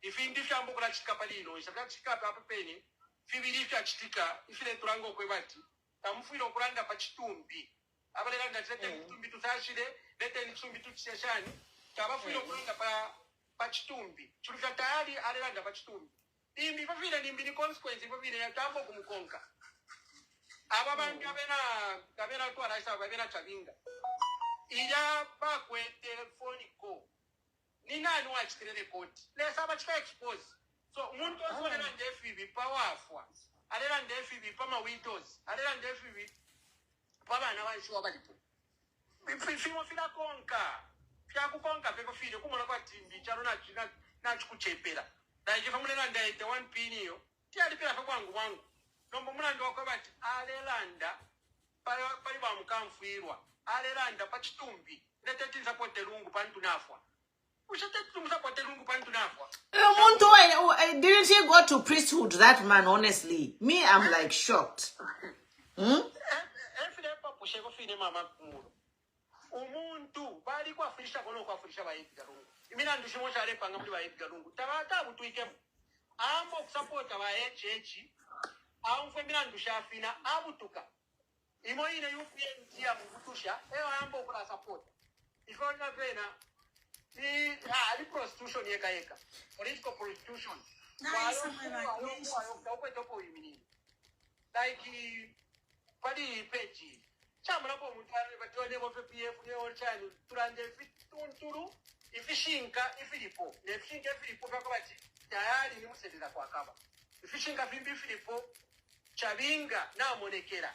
ifindi fyambo kula chika pali ino isaka chika pa peni fibiri fya chitika ifile turango kwebati tamufiro kulanda pa chitumbi abalela ndachete chitumbi tusashire lete ni chitumbi tucheshani tabafiro kulanda pa chitumbi chulika Tayali alelanda pa chitumbi imbi pavile nimbi ni consequence pavile ya tambo kumukonka aba bantu kabena tu araisa kabena Chabinga ija bakwe telefoni ko ni nani wachitirele koti lesa bachika expose so umuntu ozolela ndefibi pawafwa alela ndefibi pa ma windows alela ndefibi pa bana banshuwa balipo fimo fila konka fyakukonka pepo file kumona kwa timbi chalo na chikuchepera daije famulena ndaite 1 pin iyo tialipira fa kwangu nombo mulanda wakabati alelanda pali ba mukamfuirwa alelanda pa chitumbi leteti support lungu pantu nafwa ushateti support lungu pantu nafwa didn't he go to priesthood, that man? Honestly, me, I'm like shocked. Efile pa pusheko fine mama kumuro umuntu bali kwafurisha kono kwafurisha ba Edgar Lungu imina ndishimo chale panga muri ba Edgar Lungu tabata butuike ambo kusupporta ba HH amfwe mina ndushafina abutuka imo ine UPNT ya mbutusha ambo kula support ifona pena ni prostitution yeka political prostitution like pali page chamula po muntu ari batone bo PF ne olchani turande fitunturu ifishinka ifilipo ne fishinka ifilipo bakabati Tayali ni musedera kwa kaba ifishinka bimbi ifilipo Chabinga na monekera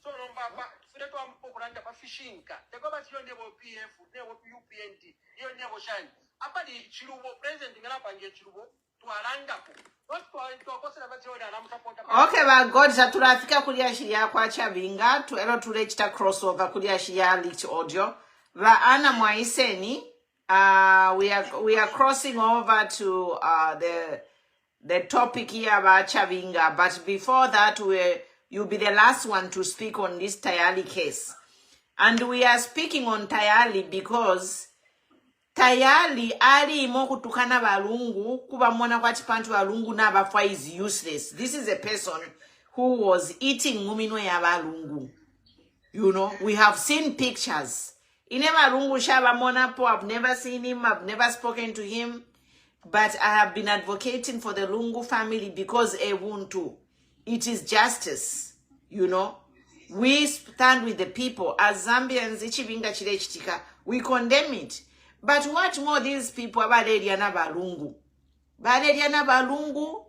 so nomba fuleto ampokuranda pa fishinka tekobati yo nebo PF nebo UPNT yo nebo shani apali chirubo president ngala pange chirubo tuaranga po okay, but God turafika kulia shiya kwa Chabinga to elo tulechita crossover kulia shiya leaked audio va ana mwaiseni we are crossing over to the topic here about Chabinga, but before that you'll be the last one to speak on this Tayali case, and we are speaking on Tayali because Tayali ali kutukana balungu kuba mwana kwa chipantu balungu na bafwa is useless. This is a person who was eating mumino ya balungu. You know, we have seen pictures. Ine balungu shaba mona po, I've never seen him, I've never spoken to him, but I have been advocating for the Lungu family because Ubuntu, it is justice. You know, we stand with the people as Zambians. Ichibinga chile chitika, we condemn it. But what more these people about Eliana Balungu? Eliana Balungu,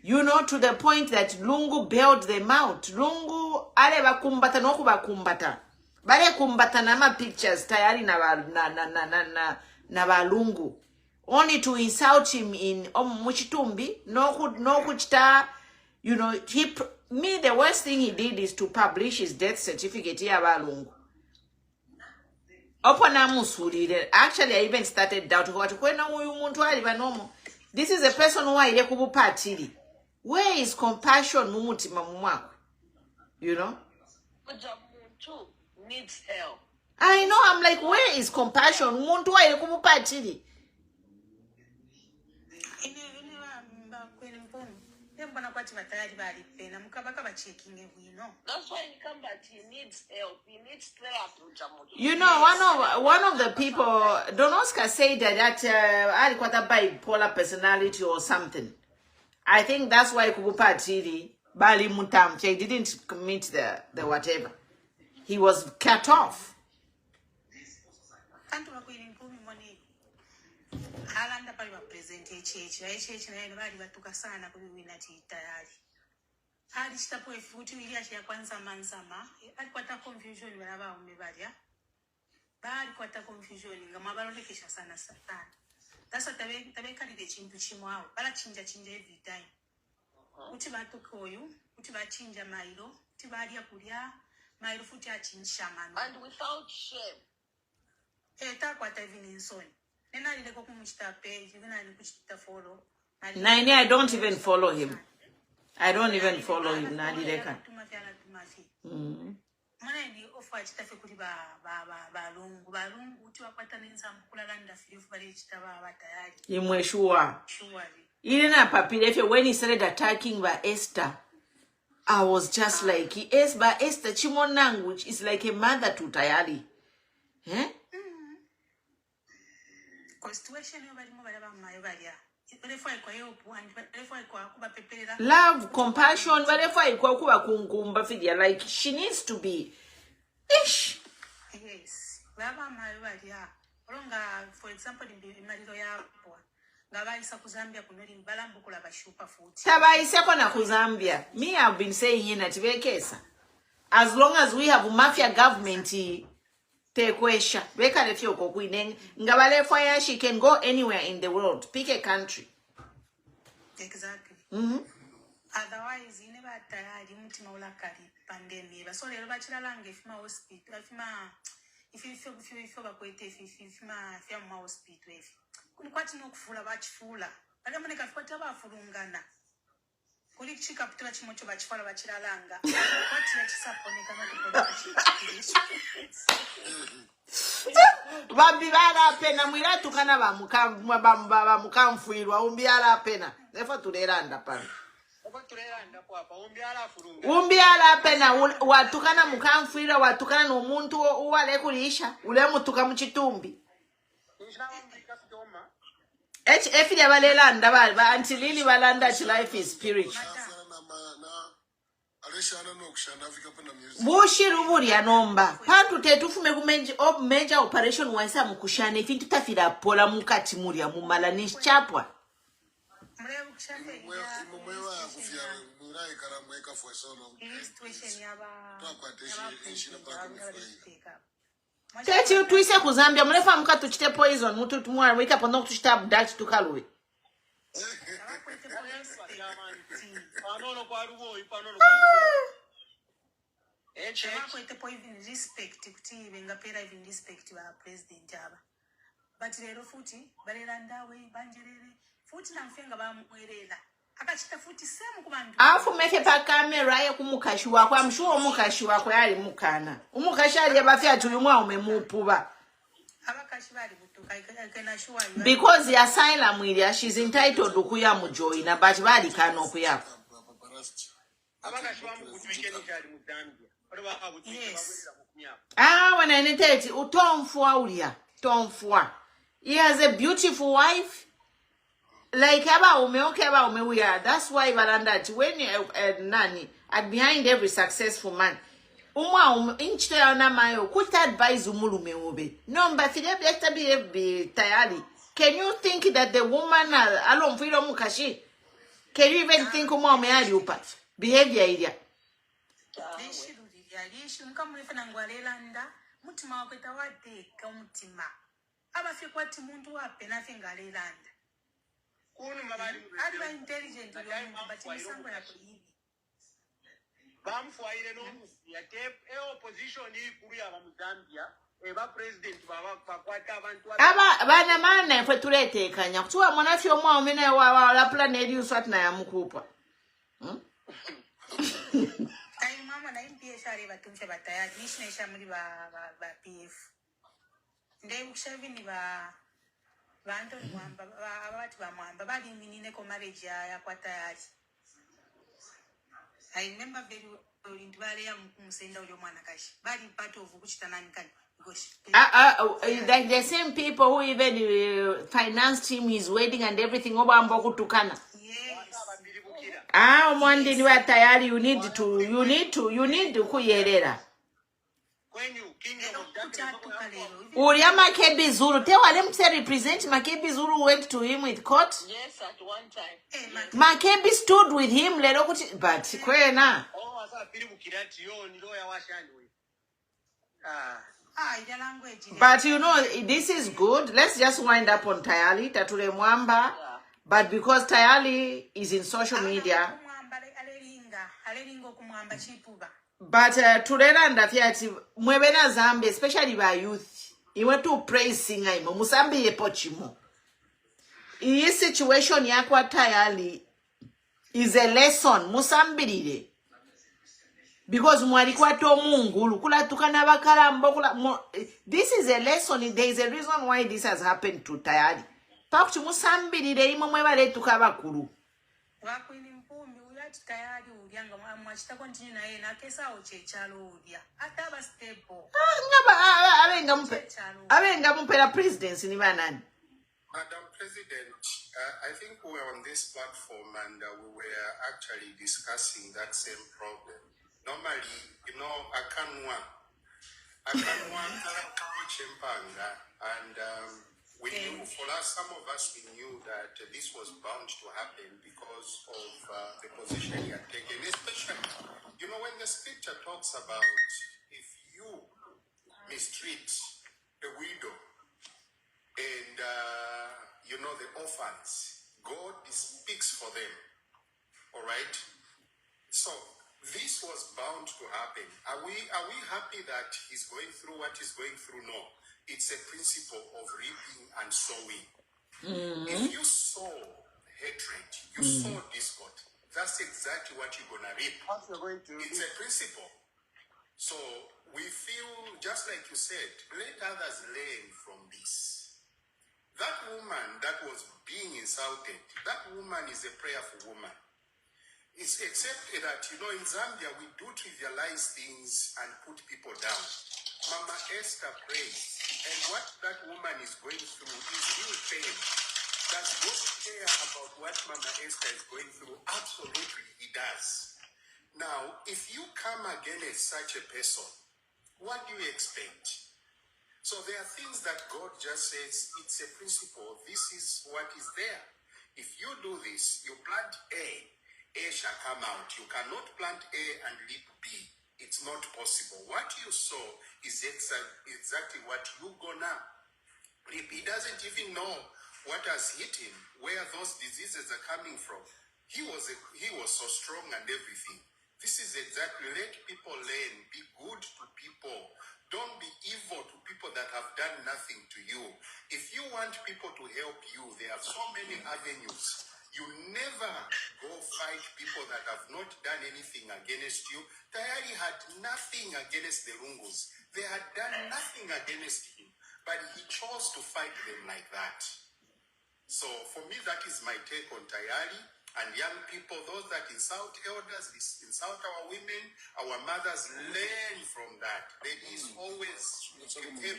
you know, to the point that Lungu bailed them out. Lungu, ale bakumbata no kubakumbata. Bale kumbata na ma pictures Tayali na Balungu. Only to insult him in Muchitumbi, no kuchita, you know, the worst thing he did is to publish his death certificate here Balungu. Actually, I even started doubting what this is a person who is a where is compassion? You know? Needs help. I know, I'm like, where is compassion? That's why he come back. He needs help. He needs therapy. You know, one of the people, Don Oscar said that I got a bipolar personality or something. I think that's why Kubupa Tiri Bali Mutam he didn't commit the whatever. He was cut off. Ali chitapo ifuti ili ya kwanza manzama alikwata confusion balaba umebalya bali kwata confusion ngama balondekesha sana. That's what tabe kalide chintu chimwao bala chinja every time uti batuko oyu uti bachinja mailo uti balya kulya mailo futi achinja mano And without shame. Takwata even insoni nena lileko kumuchita page ngena ni kuchita follow Nine, I don't even follow him. I don't even follow him. Nadileka. Mana ndi offer chitafe kuli balungu uti wakwata nenza mkulalanda filifu bali chitaba batayali. Imwe sure. Surely. Irina Papilefe, when he started attacking by Esther, I was just like, he is by Esther Chimonang, which is like a mother to Tayali. Eh? Constitution yobali mo balaba mayobalya. Love, compassion, whatever I call kumba figure, like she needs to be. Ish. Yes. Baba mayobalya. Olonga, for example, in Marilo Yapo, Gavaisa Kuzambia kunori balambukula bashupa food. Tabaiseko na Kuzambia. Me, I've been saying in at Vekesa. As long as we have mafia government, take question. Weka le fio kokuineng. Ngabale fire, she can go anywhere in the world. Pick a country. Exactly. Otherwise, you never tired. You mutima ulakari pandemic. So lero bachiralanga ifima hospital. If you feel bakwete ifima hospital if. Kunikwati no kufula bachifula. Bale moneka kwata bafulungana. Kuli chika putula chimocho bachifala bachiralanga. Kwati ya chisaponeka Babibala pena mwira tukana ba mukamfuirwa umbiala pena nefa tuleranda pana umbiala pena watukana mukamfuirwa watukana no muntu uwale kulisha ule mutuka muchitumbi HF ya balelanda ba antilili balanda chi life is spiritual Bushiru buriya nomba pantu tetufume ku major operation waisa mukushane ifintu tafira pola mukati muria mumala ni chapwa Tete utuise kuzambia mulefa mukatu chite poison mutu tumwa wika pondo kuchita abduct tukalwe respect kuti vengapera even respect va president ava but lero futi balelanda we banjerere futi namfenga bamwerela akachita futi same kubantu afu meke pa camera ye kumukashi wako amshuo umukashi wako yali mukana umukashi ali abafya tuyumwa umemupuba abakashi bali butuka ikena shuwa because ya asylum ili she's entitled kuya mujoina but bali kano kuya abakashi bamukutumike nijali mu Zambia. Yes. When I need it, Tomfua Ulia, Tomfua. He has a beautiful wife. Like Aba Ume, we are. That's why Valanda, when Nani, at behind every successful man. Inch na mayo, could advise Umulume Ube. No, but be Tayali. Can you think that the woman alone freedom Mukashi? Can you even think Upa? Behavior idea. Yalishu nkamulefana ngwalelanda mutima wakweta wateka umutima abafe kwati muntu wape nafe ngalelanda kunu mabali aliba intelligent but misango yako hivi bamfuaire no yate opposition ikuru ya mu Zambia eba president baba bakwata abantu bana mana fwe tuletekanya kutuwa mwanafi omwa omene wa la plan eliuswat na ya mukupa mama na MPSR batumsha batayari nishinesha muri ba PF ndeye kushavi ni ba bantu mwamba abati ba mwamba bali minine ko marriage ya kwatayari I remember very well indwale ya musenda uyo mwana kashi bali part of kuchitanani kani like the same people who even financed him his wedding and everything obamba kutukana Mwandi ni Tayali, you need to kuyerera. When you kingdom of darkness kuchatuka lero Uria Makebi Zulu. Tewale mse represent Makebi Zulu went to him with court. Yes, at one time. Makebi stood with him lero kuti but kwena. oh asa pili mukirati yo nilo ya washandi we ida language But you know, this is good. Let's just wind up on Tayali, Tature Mwamba. But because Tayali is in social media, alelinga okumwamba chipuba but tulera ndafyati mwebena Zambia, especially by youth, you want to praise singer imo musambi yepo chimo. Iyi situation yakwa Tayali is a lesson musambirire. Because mwalikuwa to mungulu kula tukana bakalambo kula this is a lesson. There is a reason why this has happened to Tayali. Pakuti musambirire imo mwebale tukabakulu. wakwini mpumbi uyati Tayali ulyanga mwachita continue naye na kesa ochechalo ulya ataba stable Abenga mpera presidency ni banani. Madam President, I think we were on this platform and we were actually discussing that same problem. Normally, you know, Akanwa Chempanga, and we knew, for us, some of us, we knew that this was bound to happen because of the position he had taken, especially, you know, when the scripture talks about if you mistreat the widow and, you know, the orphans, God speaks for them, all right? So, this was bound to happen. Are we happy that he's going through what he's going through? No. It's a principle of reaping and sowing. If you sow hatred, you sow discord, that's exactly what you're going to reap. It's a principle. So we feel, just like you said, let others learn from this. That woman that was being insulted, that woman is a prayerful woman. It's except that, you know, in Zambia, we do trivialize things and put people down. Mama Esther prays, and what that woman is going through is real pain. Does God care about what Mama Esther is going through? Absolutely, he does. Now, if you come against such a person, what do you expect? So there are things that God just says, it's a principle, this is what is there. If you do this, you plant A shall come out. You cannot plant A and leap B. It's not possible. What you sow is exactly what you're gonna reap. He doesn't even know what has hit him, where those diseases are coming from. He was so strong and everything. This is exactly, let people learn. Be good to people. Don't be evil to people that have done nothing to you. If you want people to help you, there are so many avenues. You never go fight people that have not done anything against you. Tayali had nothing against the Rungus. They had done nothing against him, but he chose to fight them like that. So for me, that is my take on Tayali. And young people, those that insult elders, insult our women, our mothers, learn from that. There is always a in the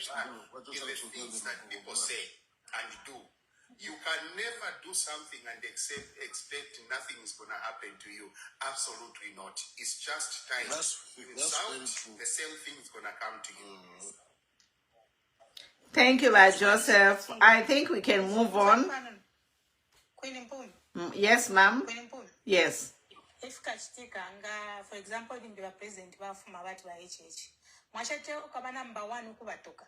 things that people say and do. You can never do something and expect nothing is going to happen to you. Absolutely not. It's just time. The same thing is going to come to you. Thank you, Joseph. I think we can move on. Yes, ma'am. Yes. If kachitika for example, the president bafuma abantu ba HH. Mwachate ukaba number 1 ukubatoka.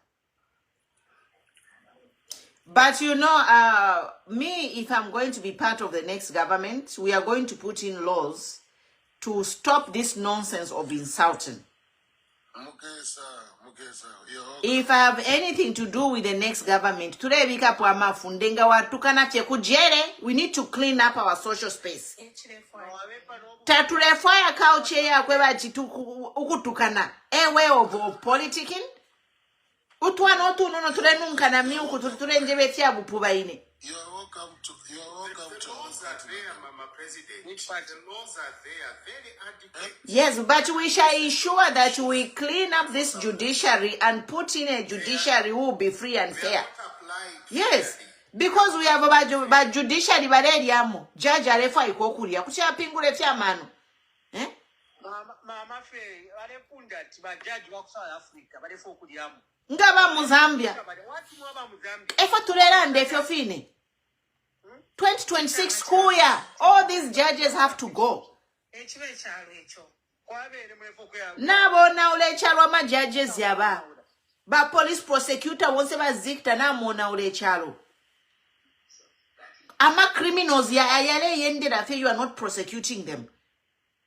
But you know, me, if I'm going to be part of the next government, we are going to put in laws to stop this nonsense of insulting. If I have anything to do with the next government, we need to clean up our social space. Way of politicking. You are welcome to the laws are there, Mama President. The laws are there, very adequate. Yes, but we shall ensure that we clean up this judiciary and put in a judiciary who will be free and fair. Yes, because we have about judiciary bareliamo. Judge arefa ikokuria. Kuchia pingule fia manu. Mama fe balekunda ati bajaji wa South Africa balefa okulyamu. Ngaba mu Zambia. Wati mwaba mu Zambia. Efo tulera ndefyo fine. 2026 school year, all these judges have to go. Ekiba ekyalo ekyo. Kwabere mwefo kya. Nabo na ule chalo ma judges yaba. Ba police prosecutor wonse ba zikta na mona ule chalo. Ama criminals ya ayale yende da fe you are not prosecuting them.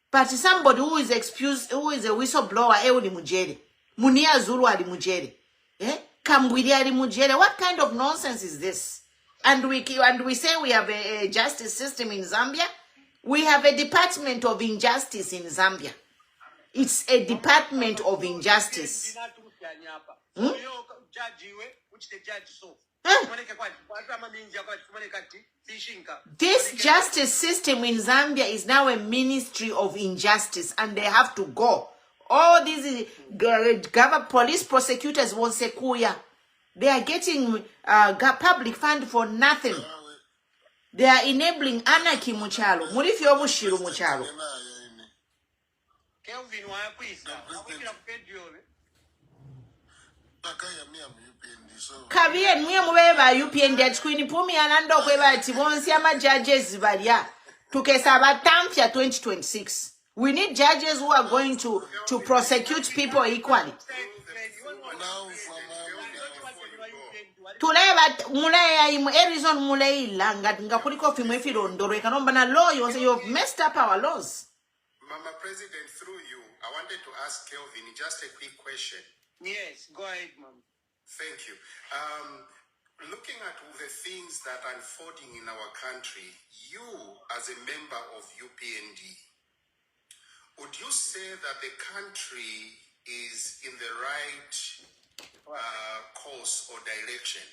But somebody who is excused, who is a whistleblower, uli mujere. Munia Zulu ali mujere. Kambwili ali mujere. What kind of nonsense is this? And we say we have a justice system in Zambia. We have a department of injustice in Zambia. It's a department of injustice. This justice system in Zambia is now a ministry of injustice, and they have to go. All these police prosecutors won't say kuya. They are getting public fund for nothing. They are enabling anarchy muchalo. Murifyo bushiru muchalo. Kabien mwe mweba UPND atkwini pumi anando kweba ati bonsi ama judges balia. Tukesa batampya 2026. We need judges who are going to prosecute people equally. Tuleba mulaya imu Arizona mulay langa nga kuliko fimwe filondoro ekanomba na law you've messed up our laws. Mama President, through you, I wanted to ask Kelvin just a quick question. Yes, go ahead, Mom. Thank you. Looking at the things that are unfolding in our country, you as a member of UPND, would you say that the country is in the right course or direction?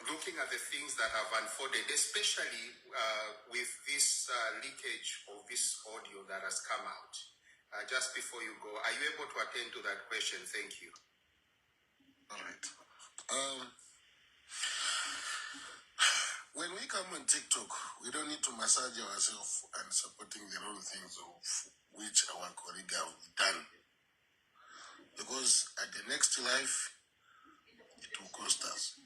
Looking at the things that have unfolded, especially with this leakage of this audio that has come out. Just before you go, are you able to attend to that question? Thank you. All right. When we come on TikTok, we don't need to massage ourselves and supporting the wrong things of which our colleague have done. Because at the next life, it will cost us.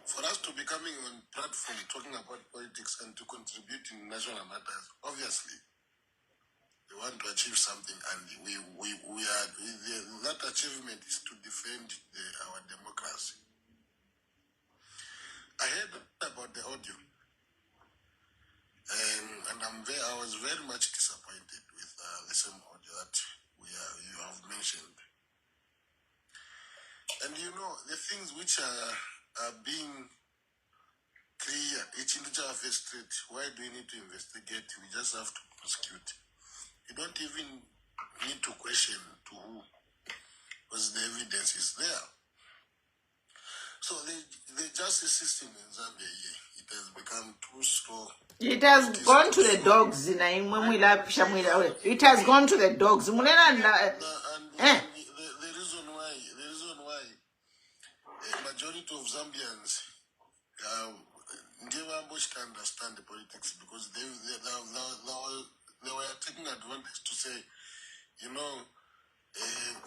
For us to be coming on platform talking about politics and to contribute in national matters, obviously, we want to achieve something, and that achievement is to defend our democracy. I heard about the audio, and I was very much disappointed with the same audio that you have mentioned. And you know, the things which are being clear, each individual straight. Why do we need to investigate? We just have to prosecute. You don't even need to question to who, because the evidence is there. So the justice system in Zambia, it has become too slow. It has gone to the dogs. It has gone to the dogs. And the reason why a majority of Zambians can understand the politics, because they were taking advantage to say, you know,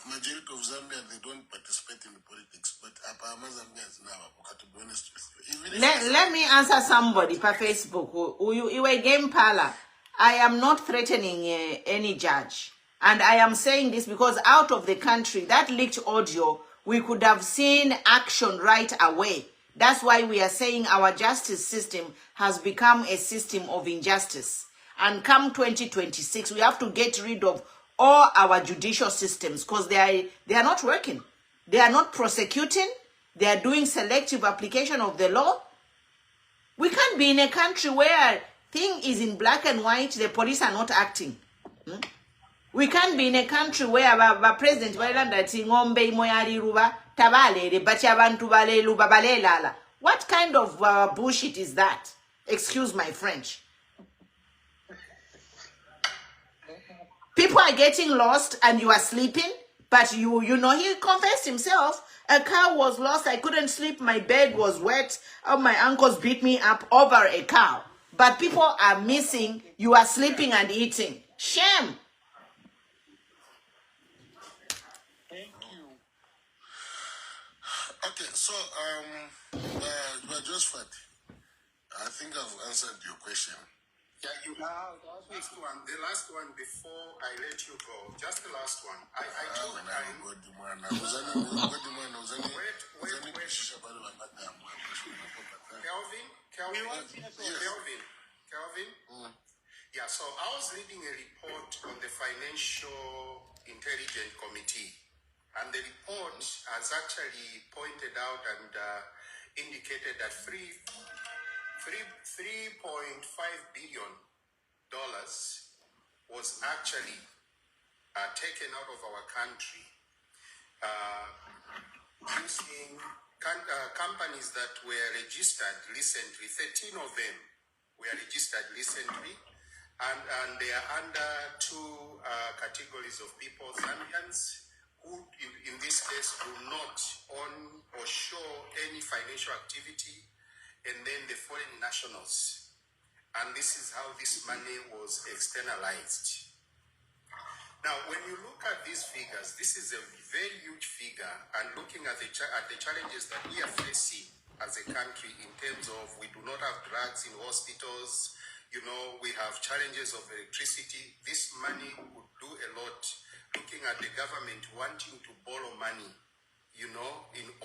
majority of Zambians, they don't participate in the politics, but Zambians now, to be honest with you. Let me answer somebody per Facebook. You a game parlor. I am not threatening any judge. And I am saying this because out of the country, that leaked audio, we could have seen action right away. That's why we are saying our justice system has become a system of injustice. And come 2026, we have to get rid of all our judicial systems, because they are not working. They are not prosecuting. They are doing selective application of the law. We can't be in a country where thing is in black and white, the police are not acting. We can't be in a country where the president what kind of bullshit is that? Excuse my French. People are getting lost and you are sleeping, but you know, he confessed himself. A cow was lost. I couldn't sleep. My bed was wet. Oh, my uncles beat me up over a cow. but people are missing. You are sleeping and eating. Shame. Okay, so just fat. I think I've answered your question. Yeah, you now the last one before I let you go. Just the last one. I told Kelvin. Yeah, so I was reading a report on the Financial Intelligence Committee, and the report has actually pointed out and indicated that $3.5 billion was actually taken out of our country using companies that were registered recently. 13 of them were registered recently, and they are under two categories of people: Zambians, who in this case do not own or show any financial activity, and then the foreign nationals. And this is how this money was externalized. Now, when you look at these figures, this is a very huge figure, and looking at the challenges that we are facing as a country in terms of we do not have drugs in hospitals, we have challenges of electricity. This money would do a lot, looking at the government wanting to borrow money, in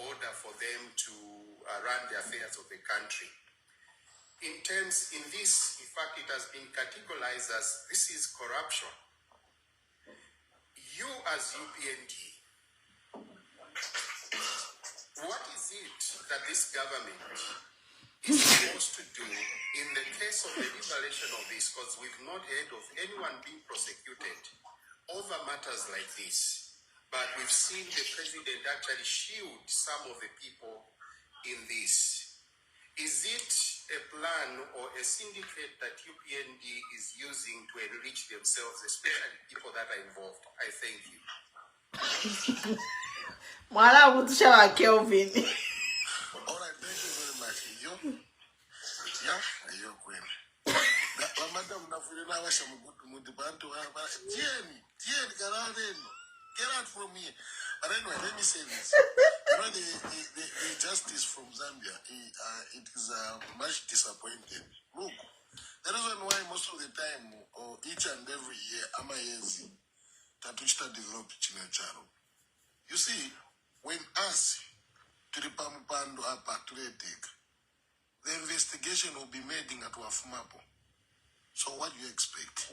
order for them to run the affairs of the country. In this, in fact, it has been categorized as this is corruption. You as UPND, what is it that this government is supposed to do in the case of the liberation of this? Because we've not heard of anyone being prosecuted over matters like this. But we've seen the president actually shield some of the people in this. Is it a plan or a syndicate that UPND is using to enrich themselves, especially people that are involved? I thank you. Mwala kutusha Kelvin. All right, thank you very much. You're queen. Madam Nafurina was some good Mudibanto. Get out from here. But anyway, let me say this. The justice from Zambia, it is much disappointed. Look, the reason why most of the time, or each and every year, Amayezi, Tatuchita developed Chinacharo. You see, when us, to the Pamupando Apatletic, the investigation will be made in Atuafumapo. So what do you expect?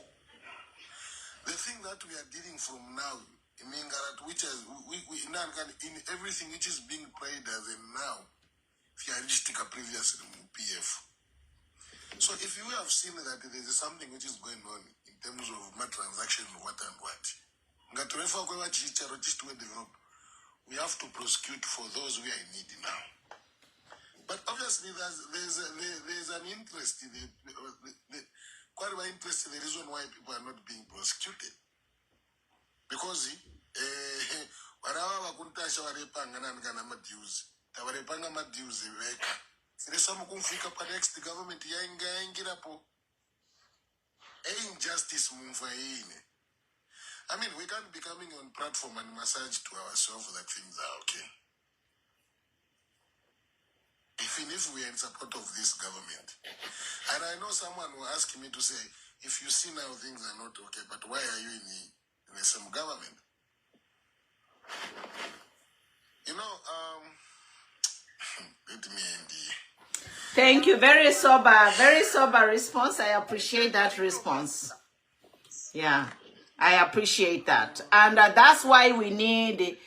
The thing that we are dealing from now, which is in everything which is being played as a now, theoretic previously in PF. So if you have seen that there is something which is going on in terms of my transaction, what and what, we have to prosecute for those we are in need now. But obviously there's an interest in quite an interest in the reason why people are not being prosecuted. Because whatever wakuntasha warepanga nangana madues, tawarepanga madues veka. Siresa mukumfika pa next government yaingirapo. Injustice mumfaine. I mean, we can't be coming on platform and massage to ourselves that things are okay. Even if we are in support of this government. And I know someone will ask me to say, if you see now things are not okay, but why are you in the same government? Let me end here. Thank you. Very sober response. I appreciate that response. Yeah, I appreciate that. And that's why we need,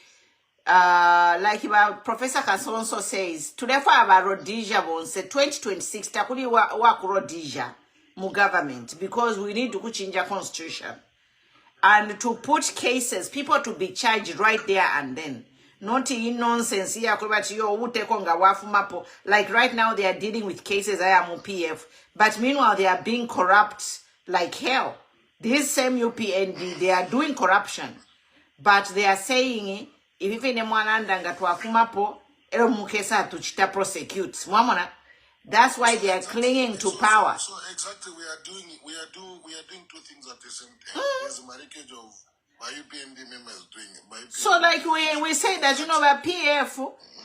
like Professor Kasonso says, today for our Rhodesia, 2026, takuli work Rhodesia mu government, because we need to change our constitution. And to put cases, people to be charged right there and then. Not in nonsense here, like right now they are dealing with cases I am PF, but meanwhile they are being corrupt like hell. This same UPND, they are doing corruption, but they are saying if even prosecute. That's why they are clinging to power. So exactly, we are doing two things at the same time. There's a marriage of my UPND members doing it. So like we say that,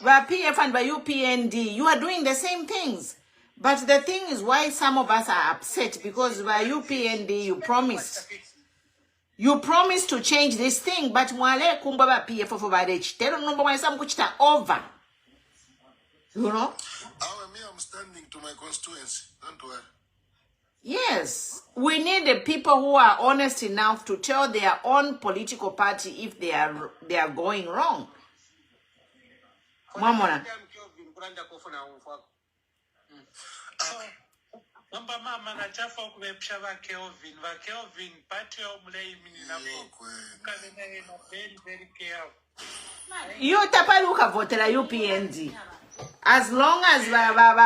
by PF and by UPND, you are doing the same things. But the thing is why some of us are upset, because by UPND you promised to change this thing, but mwale kumba ba PF for barech. Tell no mbo mwesa mkuchita over. I'm standing to my constituency. Don't worry. Yes, we need the people who are honest enough to tell their own political party if they are going wrong. Mamona. Mama na chafa kubepsha va Kelvin party omlei minina very careful. You tapaluka votera UPND. As long as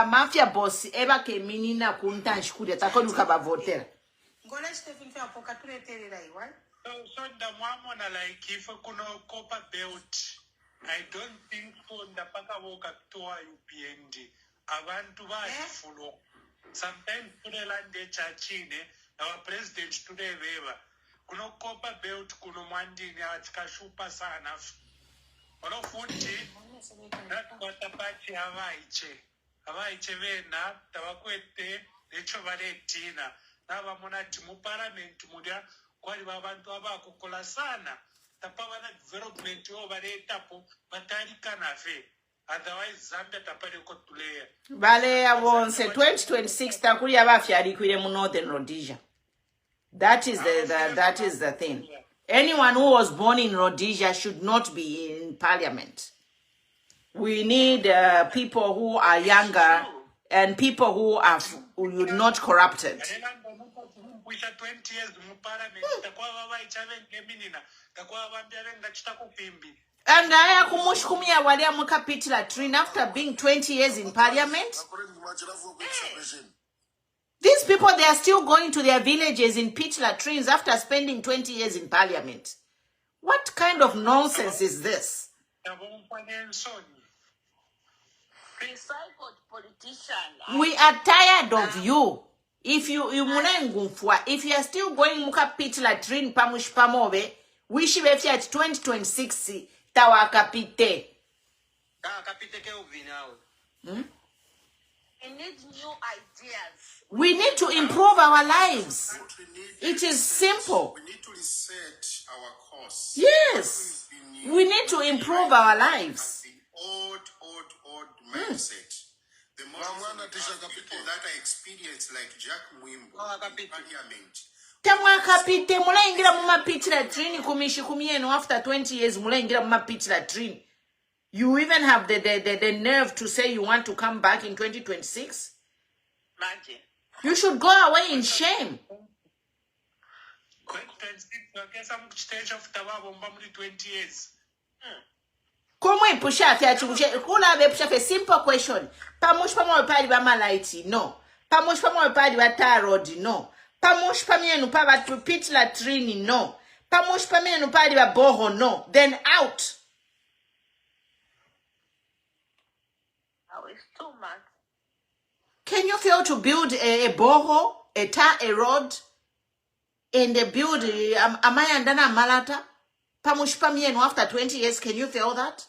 mafia boss eba ke minina kunta nshikude takoduka ba votera. Ngole Stephen fa pokature terera iwa. So the mwamona like if kuno copper belt, I don't think so ndapaka woka toa UPND. Abantu ba follow. Sometimes today lande chachine our president today beba kuno copper belt kuno mwandini atikashupa sana ono futhi natwatapathi abaiche vena tabakwete lecho baletina nabamona ti mu parliament mulia kwali babantu abakukola sana tapabana development obaletapo batalikana fe. Otherwise, Zambia tapari kotulea. Vale Worsens 2026 takuya bafyali kwire mu Northern Rhodesia. That is the thing. Anyone who was born in Rhodesia should not be in parliament. We need people who are younger and people who are not corrupted. 20 years mu parliament takwa baba ichavengeminina takwa bambia venga chitakupimbi. And I kumushkumia walia mukapitila train after being 20 years in parliament. These people, they are still going to their villages in pitch latrines after spending 20 years in parliament. What kind of nonsense is this? We are tired of you. If you are still going mukapitila latrine pamush pamove, we should be at 2026. Tawa kapite. We need to improve our lives. It is simple. We need to reset our course. Yes. We need to improve our lives. The old mindset. The most people that are experienced like Jack Whyme in parliament. Tamwa kapite mula ingira muma pitch latrine kumishi kumieno after 20 years mula ingira muma pitch latrine. You even have the nerve to say you want to come back in 2026? You should go away in shame. 20 years. Komwe pusha afya chikuche kula be pusha fe simple question. Pamush pamo pali ba malaiti no. Pamush pamo pali ba tarod no. Pamush pamienu pa ba pitch latrine no. Pamush pamienu pali ba boho no. Then out. It's too much. Can you fail to build a boho, a road, and build amaya ndana malata? Pamush pamienu after 20 years, can you fail that?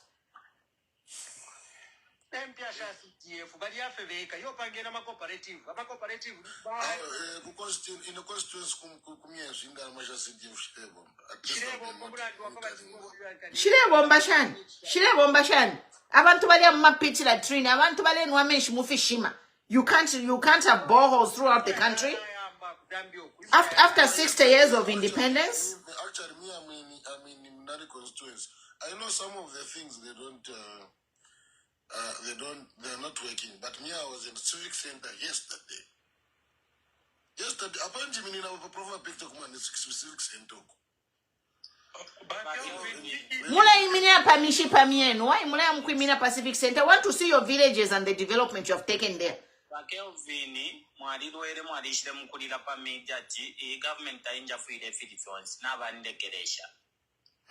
Shirebombashan. Abantu bali amapitch latrine. Abantu bali nwamenshi mufishima. You can't have boreholes throughout the country. After 60 years of independence. Actually, I'm in Mnari constituency. I know some of the things they're not working. But me, I was in the civic center yesterday. Apparently, I have a proper picture in the civic center. Mula imina pamishi pamienu. Why mula mkwimina Pacific Center? I want to see your villages and the development you have taken there. Kelvin, mwaliruere mwalishire mukulira pa media ti government ainja fuire Philippines nabande keresha.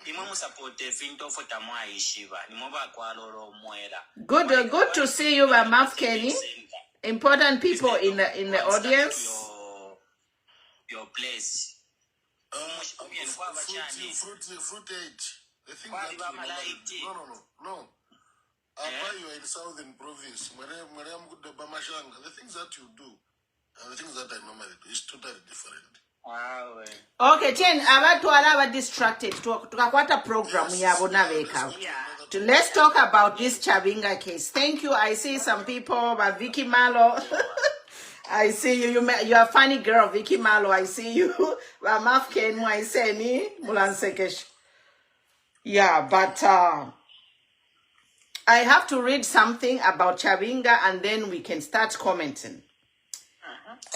Imwe musapote finto fota mwaishiba. Nimoba kwa loro mwera. Good to see you, Maf Kenny. Important people in the audience. Your place. Fruit age. The thing that you no. Apa you are in southern province. The things that you do and the things that I normally do is totally different. Okay, Chen, abantu alaba distracted. Tukakwata program yabo nabeka. Let's talk about this Chabinga case. Thank you. I see some people, but Vicky Malo. I see you. You are a funny girl, Vicky Malo. I see you. Yeah, but I have to read something about Chabinga and then we can start commenting.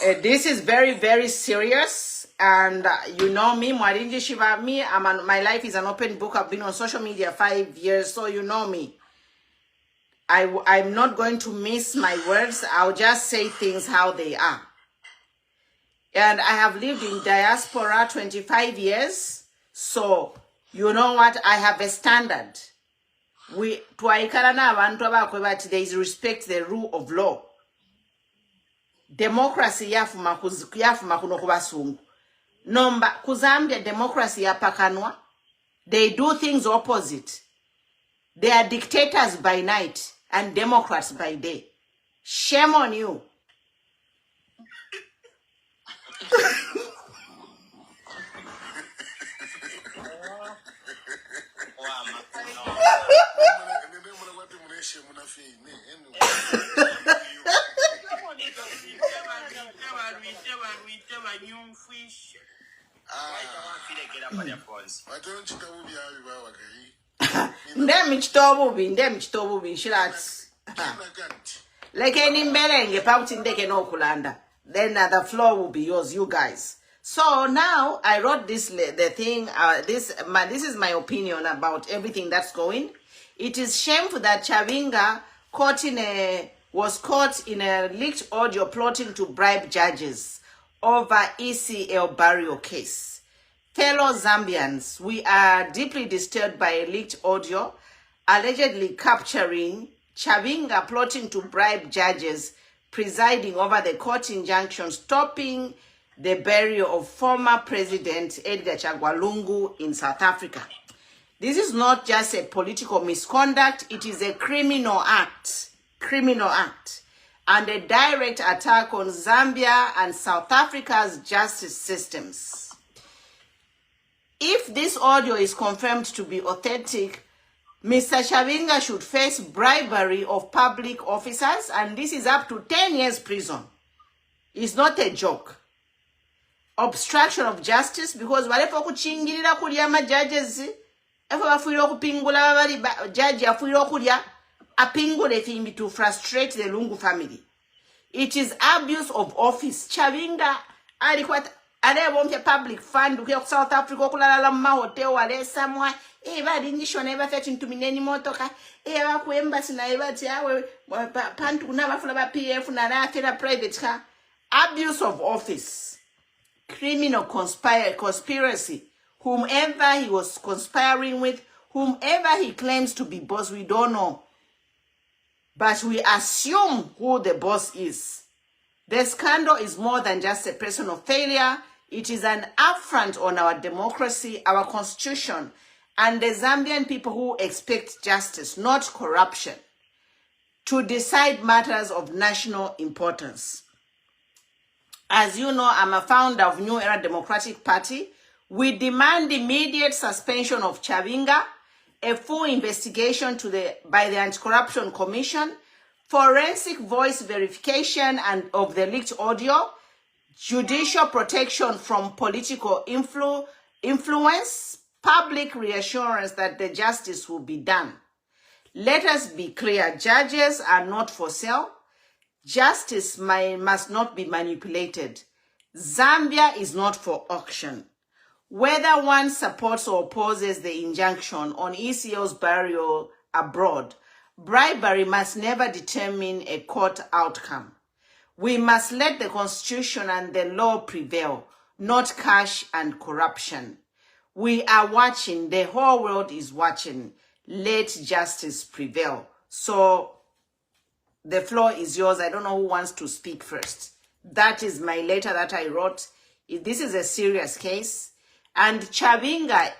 This is very, very serious. And you know me, Mwarinji Shiva, me, my life is an open book. I've been on social media 5 years, so you know me. I'm not going to miss my words. I'll just say things how they are. And I have lived in diaspora 25 years. So, you know what? I have a standard. There is respect the rule of law. Democracy yafuma kuno kubasungu. Nomba kuzambia democracy yapakanwa. They do things opposite. They are dictators by night and democrats by day. Shame on you. Like any melenge pautindeke no kulanda. Then the floor will be yours, you guys. So now I wrote this this is my opinion about everything that's going. It is shameful that Chabinga was caught in a leaked audio plotting to bribe judges over ECL Barrio case. Fellow Zambians, we are deeply disturbed by a leaked audio allegedly capturing Chabinga plotting to bribe judges presiding over the court injunction stopping the burial of former President Edgar Chagwa Lungu in South Africa. This is not just a political misconduct, it is a criminal act. And a direct attack on Zambia and South Africa's justice systems. If this audio is confirmed to be authentic, Mr. Chabinga should face bribery of public officers, and this is up to 10 years prison. It's not a joke. Obstruction of justice, because walepo kuchingirira kulya ma judges, efo bafuira okupingula bali judge afuira okulya apingule fimbi to frustrate the Lungu family. It is abuse of office. Chabinga alikuwa alebompya public fund ukiya ku South Africa okulala mu hotel wale samwa balingisho na bafeti ntumineni motoka ku embassy na bati awe pantu kuna bafuna ba PF na na private car. Abuse of office. Criminal conspiracy. Whomever he was conspiring with, whomever he claims to be boss, we don't know. But we assume who the boss is. The scandal is more than just a personal failure. It is an affront on our democracy, our constitution, and the Zambian people who expect justice, not corruption, to decide matters of national importance. As you know, I'm a founder of New Era Democratic Party. We demand immediate suspension of Chabinga, a full investigation by the Anti-Corruption Commission, forensic voice verification of the leaked audio, judicial protection from political influence, public reassurance that the justice will be done. Let us be clear, judges are not for sale. Justice must not be manipulated. Zambia is not for auction. Whether one supports or opposes the injunction on ECL's burial abroad, bribery must never determine a court outcome. We must let the Constitution and the law prevail, not cash and corruption. We are watching. The whole world is watching. Let justice prevail. So, the floor is yours. I don't know who wants to speak first. That is my letter that I wrote. This is a serious case. And Chabinga,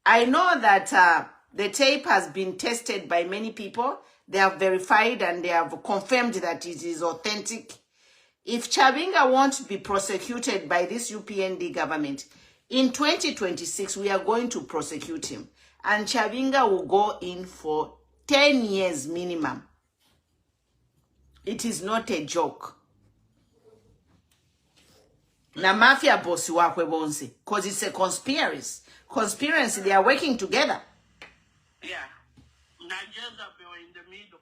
I know that the tape has been tested by many people. They have verified and they have confirmed that it is authentic. If Chabinga won't be prosecuted by this UPND government, in 2026, we are going to prosecute him. And Chabinga will go in for 10 years minimum. It is not a joke. Na mafia boss wakwe bonse, because it's a conspiracy. Conspiracy, they are working together. Yeah. Nigeria in the middle.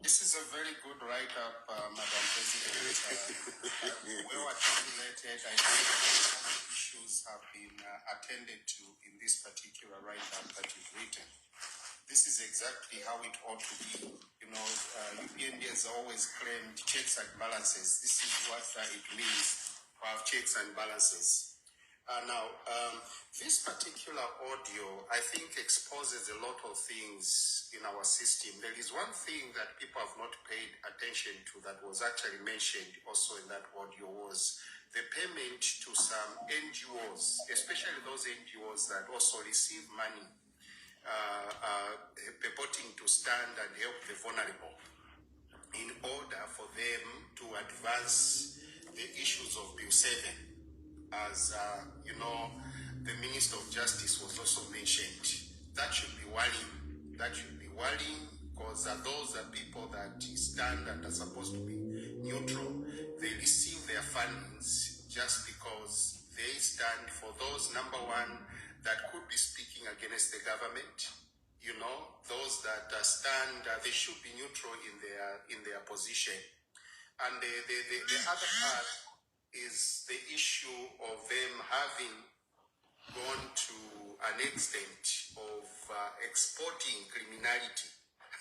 This is a very good write-up, Madam President. Well articulated. I think all the issues have been attended to in this particular write-up that you've written. This is exactly how it ought to be. You know, UPND has always claimed checks and balances. This is what it means to have checks and balances. Now, this particular audio, I think, exposes a lot of things in our system. There is one thing that people have not paid attention to that was actually mentioned also in that audio was the payment to some NGOs, especially those NGOs that also receive money purporting to stand and help the vulnerable in order for them to advance the issues of Bill 7. As you know, the Minister of Justice was also mentioned. That should be worrying. That should be worrying because those are people that stand and are supposed to be neutral. They receive their fundings just because they stand for those, number one, that could be speaking against the government. You know, those that stand, they should be neutral in their position. And the other part is the issue of them having gone to an extent of exporting criminality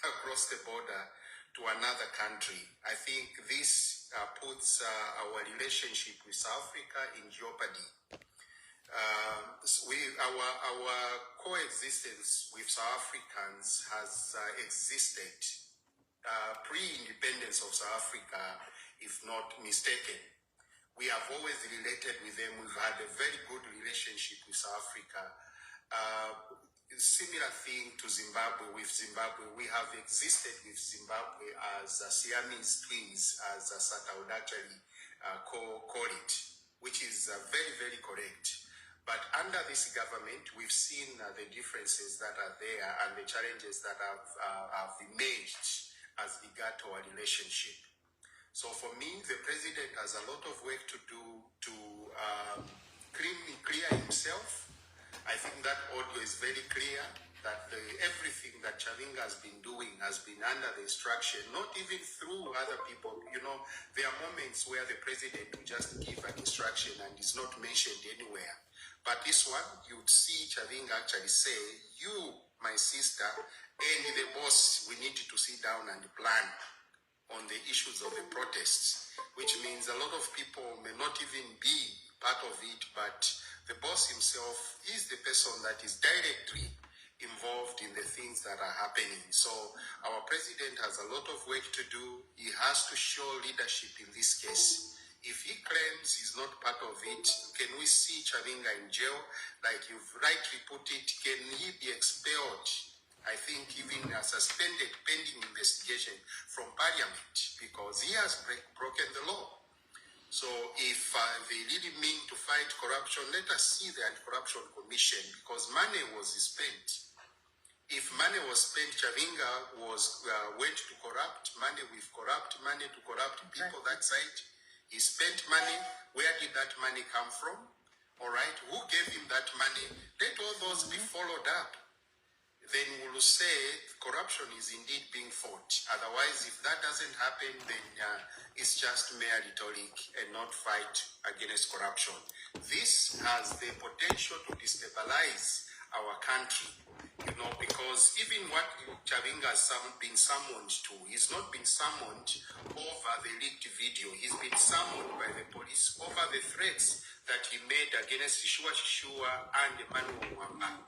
across the border to another country. I think this puts our relationship with South Africa in jeopardy. Our coexistence with South Africans has existed pre-independence of South Africa, if not mistaken. We have always related with them. We've had a very good relationship with South Africa. Similar thing to Zimbabwe. With Zimbabwe, we have existed with Zimbabwe as Siamese twins, as Sata would actually call it, which is very, very correct. But under this government, we've seen the differences that are there and the challenges that have emerged as regard to our relationship. So for me, the president has a lot of work to do to clear himself. I think that audio is very clear that everything that Chabinga has been doing has been under the instruction, not even through other people. You know, there are moments where the president will just give an instruction and it's not mentioned anywhere. But this one, you'd see Chabinga actually say, you, my sister, and the boss, we need to sit down and plan on the issues of the protests, which means a lot of people may not even be part of it, but the boss himself is the person that is directly involved in the things that are happening. So our president has a lot of work to do. He has to show leadership in this case. If he claims he's not part of it, can we see Chabinga in jail? Like you've rightly put it, can he be expelled? I think even suspended pending investigation from Parliament because he has broken the law. So if they really mean to fight corruption, let us see the Anti-Corruption Commission because money was spent. If money was spent, Chabinga went to corrupt money with corrupt money to corrupt people that side. He spent money. Where did that money come from? All right. Who gave him that money? Let all those be followed up. Then we will say corruption is indeed being fought. Otherwise, if that doesn't happen, then it's just mere rhetoric and not fight against corruption. This has the potential to destabilize our country, you know, because even what Chabinga has been summoned to, he's not been summoned over the leaked video. He's been summoned by the police over the threats that he made against Shishua and Emmanuel Whyme.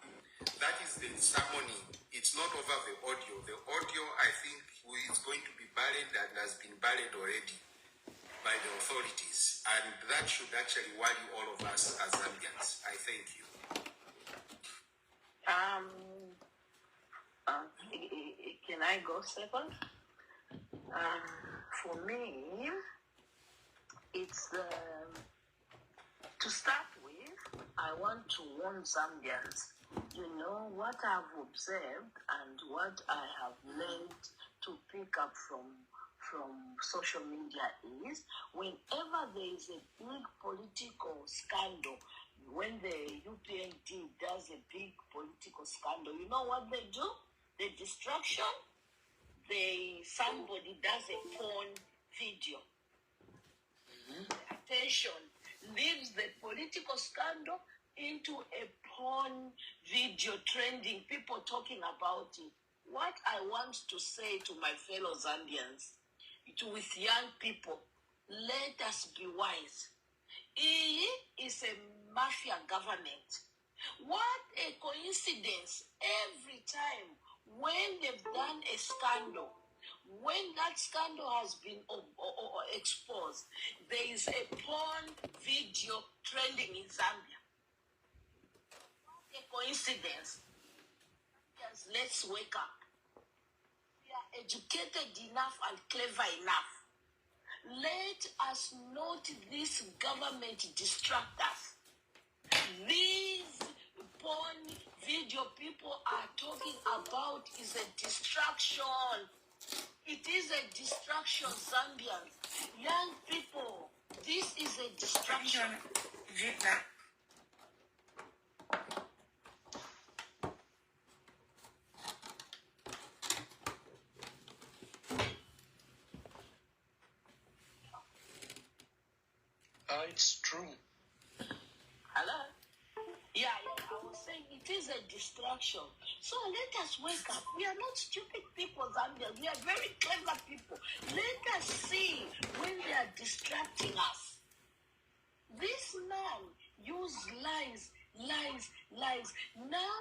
That is the summoning. It's not over the audio. The audio, I buried and has been buried already by the authorities, and that should actually worry all of us as Zambians. I thank you. Can I go second? For me, it's to start with, I want to warn Zambians. You know, what I've observed and what I have learned to pick up from social media is whenever there is a big political scandal, when the UPND does a big political scandal, you know what they do? The distraction, somebody does a porn video. Attention, leaves the political scandal into a porn video trending, people talking about it. What I want to say to my fellow Zambians, with young people, let us be wise. It is a mafia government. What a coincidence. Every time when they've done a scandal, when that scandal has been exposed, there is a porn video trending in Zambia. What a coincidence. Yes, let's wake up. We are educated enough and clever enough. Let us not this government distract us. These porn video people are talking about is a distraction. It is a distraction, Zambians. Young people, this is a distraction. It's true. Hello? Yeah, I was saying it is a distraction. So let us wake up. We are not stupid people, Zambia. We are very clever people. Let us see when they are distracting us. This man used lies. Now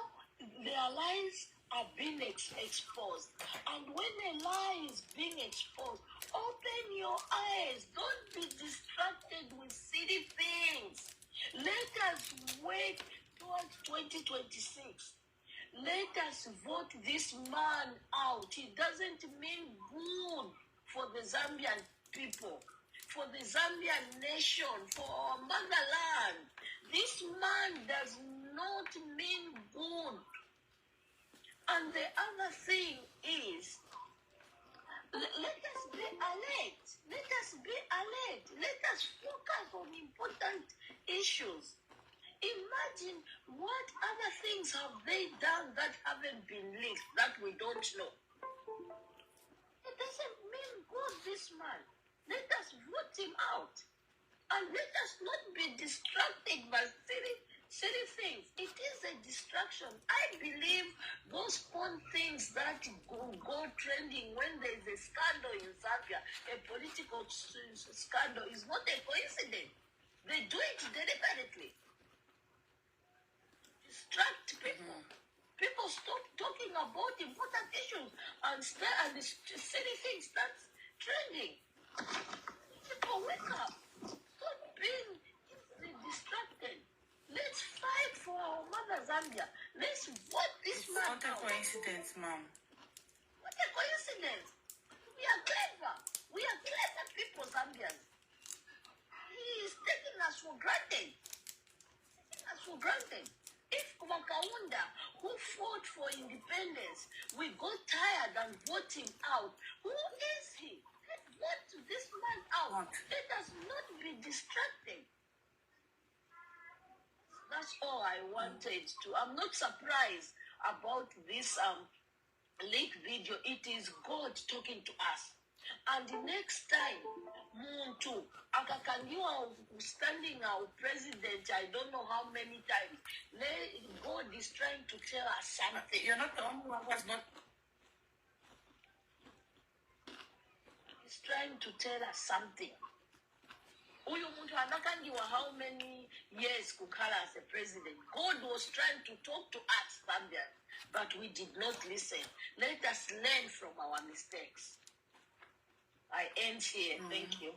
their lies are being exposed. And when a lie is being exposed, open your eyes. Don't be distracted with silly things. Let us wait towards 2026. Let us vote this man out. He doesn't mean good for the Zambian people, for the Zambian nation, for our motherland. This man does not mean good. And the other thing is, let us be alert. Let us be alert. Let us focus on important issues. Imagine what other things have they done that haven't been leaked, that we don't know. It doesn't mean good, this man. Let us vote him out. And let us not be distracted by silly things. It is a distraction. I believe those fun things that go trending when there is a scandal in Zambia, a political scandal, is not a coincidence. They do it deliberately. Distract people. People stop talking about important issues and silly things that's trending. People wake up. Stop being distracted. Let's fight for our mother Zambia. Let's vote this man. What a coincidence, Mom. What a coincidence. We are clever. We are clever people, Zambians. He is taking us for granted. If Kumakaunda, who fought for independence, we got tired and vote him out, who is he? Let's vote this man out. Let us not be distracted. That's all I wanted to. I'm not surprised about this leak video. It is God talking to us. And the next time, Muntu, Akakanyiwa standing our president, I don't know how many times, God is trying to tell us something. You're not the only one who has not. He's trying to tell us something. Uyu muntu anakangiwa how many years kukhala as a president. God was trying to talk to us, Zambians, but we did not listen. Let us learn from our mistakes. I end here. Thank you.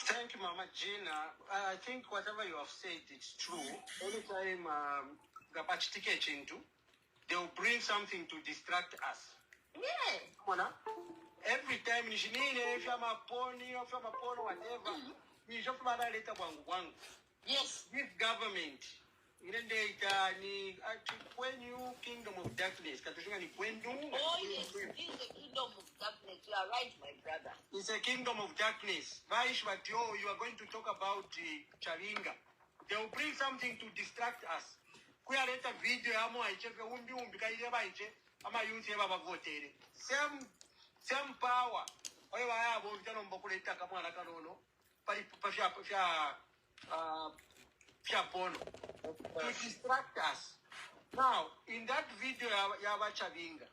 Thank you, Mama Gina. I think whatever you have said, it's true. Anytime they will bring something to distract us. Yeah. Mona, every time nishinile fyama poni or fyama pono whatever, nishofumana later wangu. Yes. This government, when you kingdom of darkness, Oh yes, it is the kingdom of darkness. You are right, my brother. It's a kingdom of darkness. You are going to talk about Chabinga. They will bring something to distract us. Kuyaleta video amo aicheke umbi kaile baiche ama youth eba votere. Same power. Oyo baya bo vitano mbokuleta kama na kanono. Pali fya pono to distract us. Now, in that video ya Chabinga.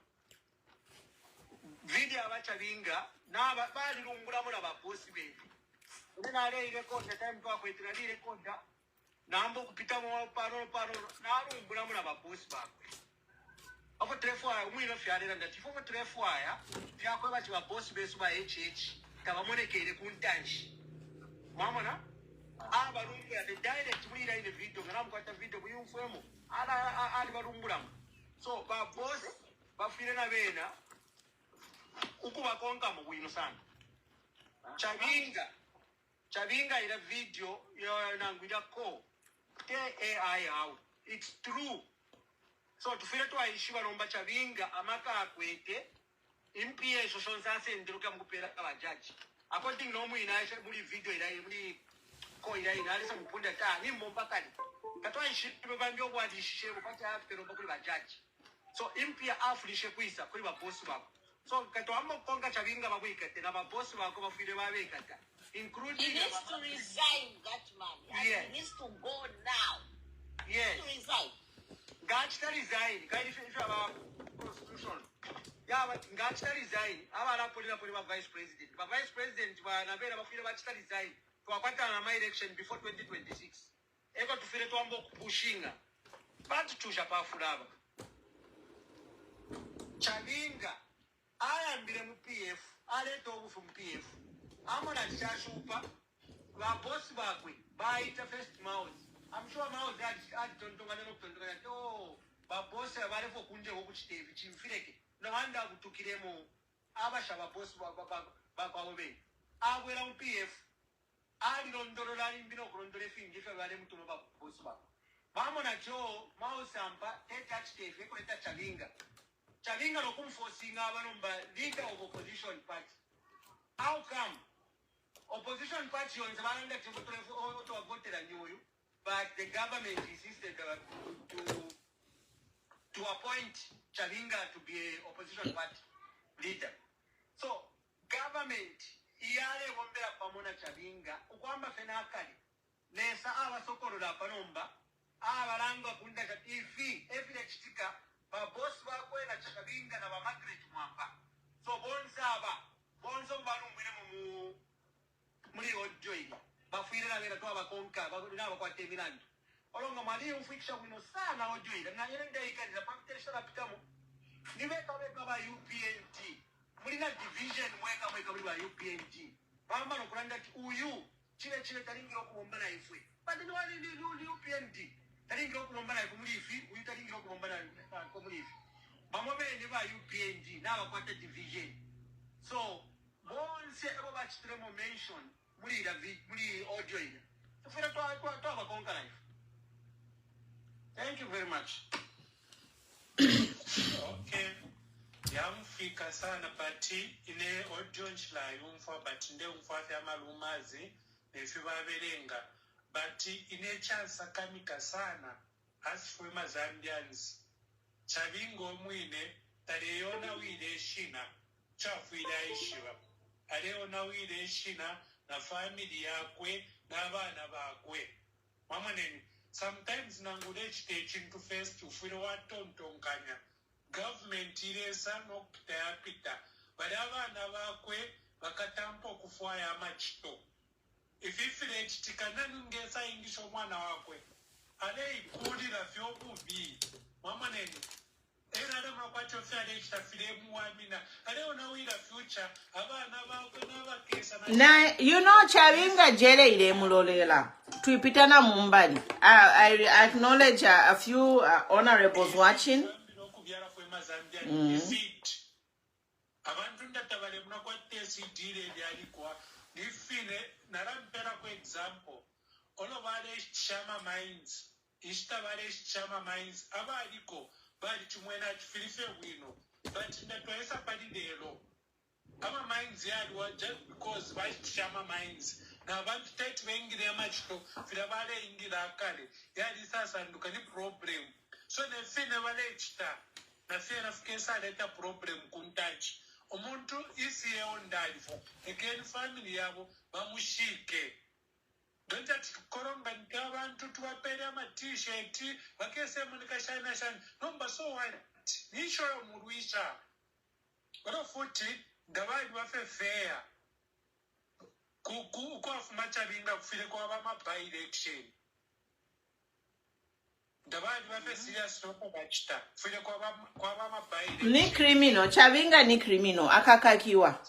Video ya Chabinga na bali lungula mona ba boss betu. Nina ile record time kwa kwetu ile record nambo kupita mo paro na lungula mona ba boss ba. Apo trefwa umino fyalera ndati fo trefwa ya fyakwe ba chiba boss besu ba HH tabamonekere kuntanshi. Mama na abalungu ya the direct mulira in the video ngana mkwata video kuyumfemo ali balumbula. So ba boss bafire na bena ukuba konka mu bwino sana. Chabinga ila video yo nangwira ko te AI out. It's true. So tufire to aishiwa nomba Chabinga amaka akwete implicates sonsa sendiruka mukupera abajaji. According no mu inaisha muri video ila muri ko ila alisa mupunda ta ni mombakali. Katwa ishibe bambyo bwadishishe bupata afero bakuri bajaji. So impia afulishe kuisa kuri ba boss bako. So katwamo konga Chabinga babwikate na ba boss bako bafire babekata. Including he needs to resign, that man. Yes. He needs to go now. Yes. To resign. Gachita resign. Kai if about constitution. Yeah, but Gachita resign. Abala polina vice president. But vice president wa nabera bafire bachita resign. Tuwakwata na my election before 2026. Eko tufire tuambo kupushinga. But tushapafulaba. Chabinga ayambire mu PF aleta obufu mu PF amona chashupa ba boss bakwe baita first mouse. I'm sure mouse that tontongana no tontongana to ba boss bale fo kunje ho kuchitevi chimfireke no wanda kutukiremo abasha ba boss ba kwabe agwera mu PF ali rondolola limbino kurondole fingi fe bale mutuno ba boss ba bamona cho mouse ampa eta chitevi ko eta Chabinga no kumforcing abanomba leader of opposition party. How come? Opposition party on the one that to vote and you, but the government insisted to appoint Chabinga to be an opposition party leader. So government iyale wombera pamona Chabinga ukwamba fenakali nesa awa sokolo la panomba abalanga kunda TV every chitika ba boss bakwe na Chabinga na ba Margaret Mwamba. So bonzo balumwire mu muri ojoyi bafire na bera twa bakonka bakuna bakwate milandi olonga mali umfikisha wino sana ojoyi na yene ndayikani na pamitesha lapitamo nibeka ba UPND muri na division mweka muri ba UPND bamba no kulanda uyu chile taringiro kubomba na ifwe but ni wali UPND taringiro kubomba na kumuri ifi uyu taringiro kubomba na kumuri ifi bamobe ni ba UPND na bakwate division. So bonse abo bachitremo mention muri audio ina tufira twa konka life. Thank you very much. Okay, yamfika sana but ine audio nchila yumfa but nde umfafya malumazi nefiba belenga but ine chance kamika sana asifwe mazambians Chabinga mwine tareyona wile shina chafuila ishiba aleyona wile shina na family yakwe na bana bakwe mamaneni sometimes nangule chitechintu first ufire watontonganya government ilesa nokutayapita bali abana bakwe bakatampa okufwaya amachito ififile chitikana nungesa ingisho mwana wakwe ale ikulira vyobubi mama neni era makwacho fyale chitafile muamina ale unawira future abana bakwe nabakesa na you know Chabinga jele ile mulolela tuipitana mumbali. I acknowledge a few honorables watching. Abantu ndatabale munakwate sidire lyalikwa nifine narampera kwa example ono bale chama minds ishtabale chama minds abaliko bali chimwena chifilife wino but ndatwesa padidelo ama minds yalwa just because bali chama minds na abantu tate bengire amachito fira bale ingira akale yali sasa ndukani problem so nefine bale chita na fira fikesa leta problem kuntachi umuntu isi yeondalifo again family yabo bamushike don't that koronga abantu tuwapere ama t-shirt bakese munika shana shana nomba so what nisho muruisha baro futi ndabali bafe fair kwa fuma Chabinga kufile kwa bama by election ndabali bafe serious soko bachita kufile kwa bama by election Ni criminal. Chabinga ni criminal. Akakakiwa.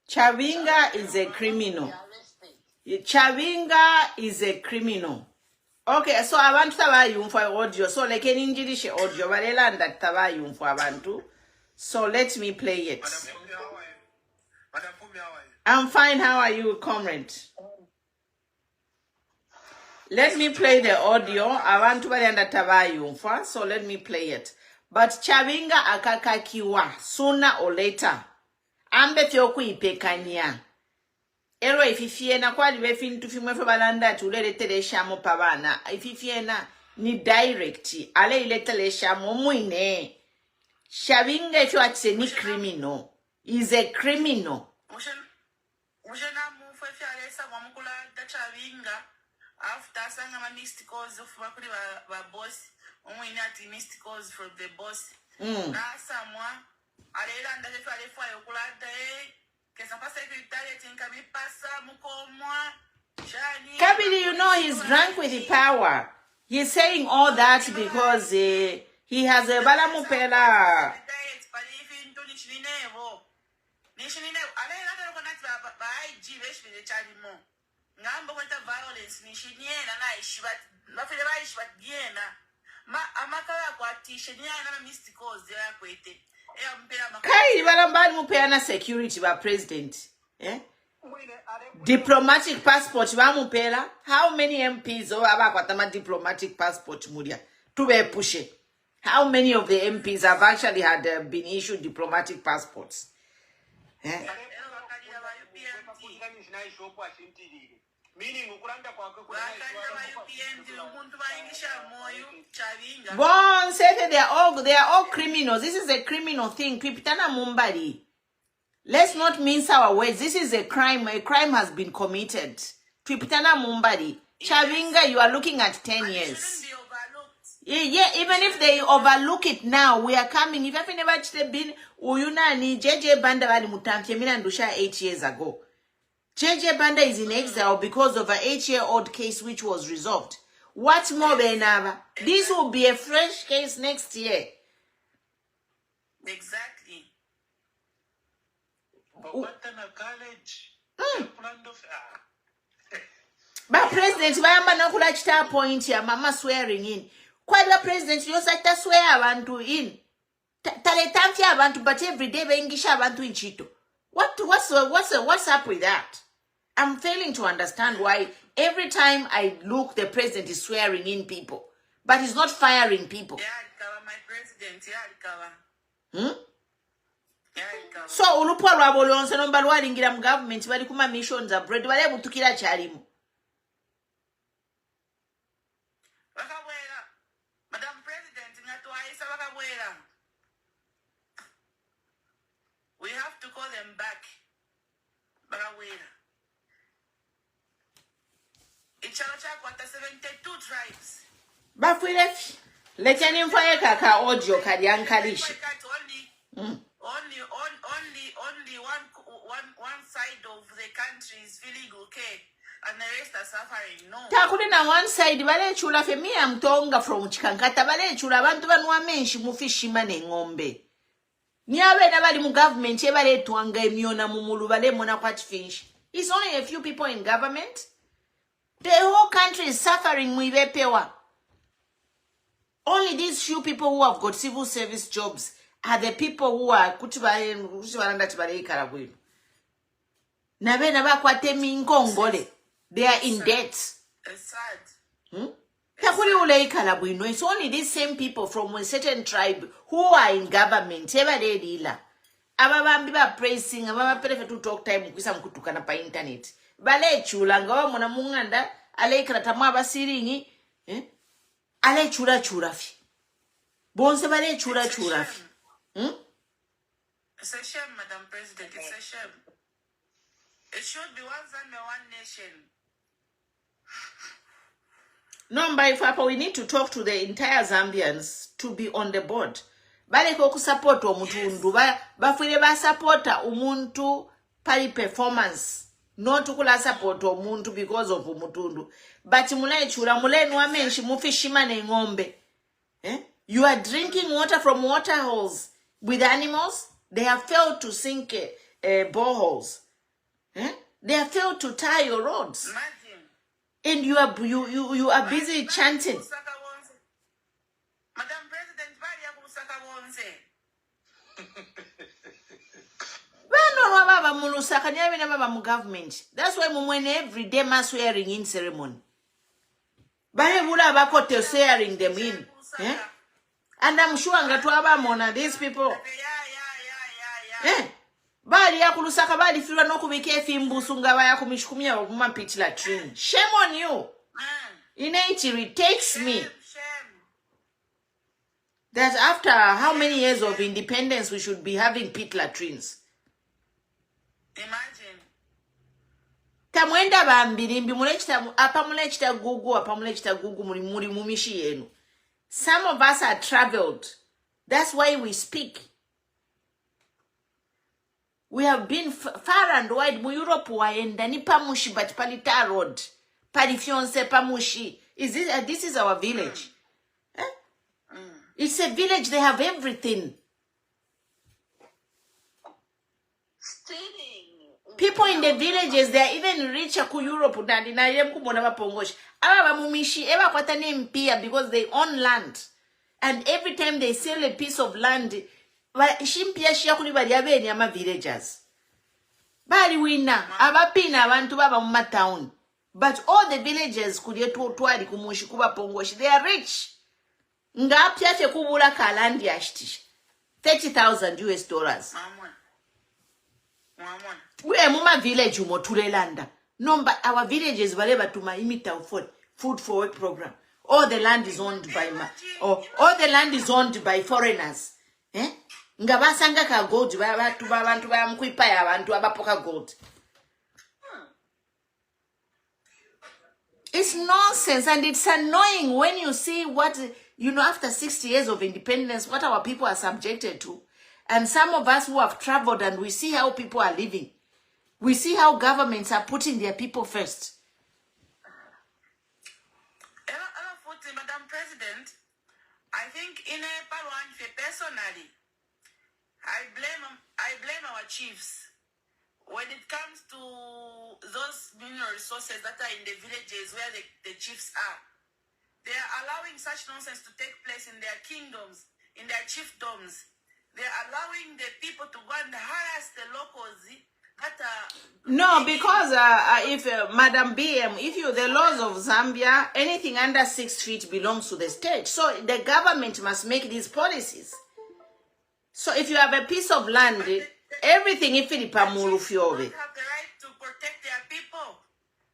Chabinga is a criminal. Chabinga is a criminal. Okay, so abantu tabayumfa audio. So like an Judicial audio. Barelanda tabayumfa abantu. So let me play it. I'm fine. How are you, comrade? Let me play the audio. Abantu barelanda tabayumfa. So let me play it. But Chabinga akakakiwa sooner or later. Ambe fyoku ipekanya. Ero ififiena kwa libefintu fimwefe balanda tulele teleshamo pabana. Ififiena ni direct. Ale ile teleshamo mwine. Chabinga if you are ni criminal. Is a criminal. Mushena mufefe alesa mwamukula da Chabinga after sanga ma missed calls of bakuri ba boss. Umwine ati missed calls from the boss. Na samwa alela ndaje fale fwa yokulada kesa pasa secretary tinka mi pasa mukomwa shani Kabili, you know he's drunk with the power. He's saying all that because he has a balamupela. Ngambo kwenta violence nishiniena na ishibat bafile ba ishibat giena amakala kwatisha nyana na mystical zya kwete mpela Kai balambali mupeana security ba president. Diplomatic passport ba mupela. How many MPs or abakwatama diplomatic passport mulia to be pushe? How many of the MPs have actually had been issued diplomatic passports? Bon, say they are all criminals. This is a criminal thing. Pipitana Mumbadi. Let's not mince our words. This is a crime. A crime has been committed. Pipitana Mumbadi. Chabinga, you are looking at 10 years. Yeah, even if they overlook it now, we are coming. If I've never been, Uyuna ni JJ Banda wali mutamche mina ndusha 8 years ago. JJ Banda is in exile because of an 8-year-old case which was resolved. What more benava? This will be a fresh case next year. Exactly. But President, why am I not point here? Mama swearing in. Quite the president, you say to swear abantu in. Taletamfi abantu, but every day bengisha abantu in chito. What's up with that? I'm failing to understand why every time I look, the president is swearing in people, but he's not firing people. Yeah, my president, yeah, So ulupo rwabolonse nomba lwalingira mu government bali kuma missions abroad bali butukira chalimu. Madam President, ngatuaisa bakabwera. We have to call them back. Bakabwera. Ichalo chako ata 72 tribes. Bafuilefi. Leteni mfaye kaka audio kadi ankalishi. Only one side of the country is feeling okay. and the rest are suffering. No. Takuli na one side bale chula femi amtonga from chikankata bale chula abantu banwa menshi mufishima ne ngombe. Nyawe na bali mu government ye bale tuanga emiona mumulu bale mona kwat fish. It's only a few people in government. The whole country is suffering muibepewa. Only these few people who have got civil service jobs are the people who are kutibaranda tibale ikarabwino. Nabe naba kwate minkongole. They are in debt. It's sad. It's only these same people from a certain tribe who are in government. Ababambi ba praising, ababa prefer to talk time kwisa mkutukana pa internet. Bale chula ngawa mwana munganda ale ikratama basiringi, ale chura fi. Bonse bale chura fi. It's a shame, Madam President. It's a shame. It should be one Zambia, one nation. No, by Papa, we need to talk to the entire Zambians to be on the board. Bale ko support omuntu bafire ba supporta umuntu pali performance, not kula support omuntu because of umutundu. But mule chura mule nwa menshi mufishima ne ngombe. You are drinking water from water holes with animals. They have failed to sink boreholes. They have failed to tie your roads. Imagine. And you are busy chanting. Madam President, government. That's why when every day mass swearing in ceremony. Swearing them in. And I'm sure these people. Bali ya kulusaka bali filwa no kubike fimbusu ngaba ya kumishukumia wakuma pit latrine. Shame on you. It irritates me that after how many years of independence we should be having pit latrines. Imagine. Tamwenda bambirimbi mulechita apa mulechita gugu muri mumishi yenu. Some of us are traveled. That's why we speak. We have been far and wide mu Europe waenda ni pamushi but palita road. Palifionse pamushi. This is our village. It's a village, they have everything. People in the villages, they are even richer ku Europe than in Pongosh. Because they own land. And every time they sell a piece of land, villagers. Bali wina, abapina abantu baba mu town. But all the villagers twali kumushi kuba Pongoshi, they are rich. Nga apyache kubula kalandi ashti. $30,000. We are muma village umotulelanda. No, but our villages baleba to my imita food for work program. All the land is owned by all the land is owned by foreigners. Nga basanga ka gold bantu bamkwipa ya bantu abapoka gold. It's nonsense and it's annoying when you see what, after 60 years of independence, what our people are subjected to. And some of us who have traveled and we see how people are living. We see how governments are putting their people first. Madam President, I think in a Parwan personally, I blame our chiefs. When it comes to those mineral resources that are in the villages where the chiefs are, they are allowing such nonsense to take place in their kingdoms, in their chiefdoms. They are allowing the people to go and harass the locals that are... No, because if Madam BM, the laws of Zambia, anything under 6 feet belongs to the state. So the government must make these policies. So if you have a piece of land, everything if it pamulu fiobe. They have the right to protect their people,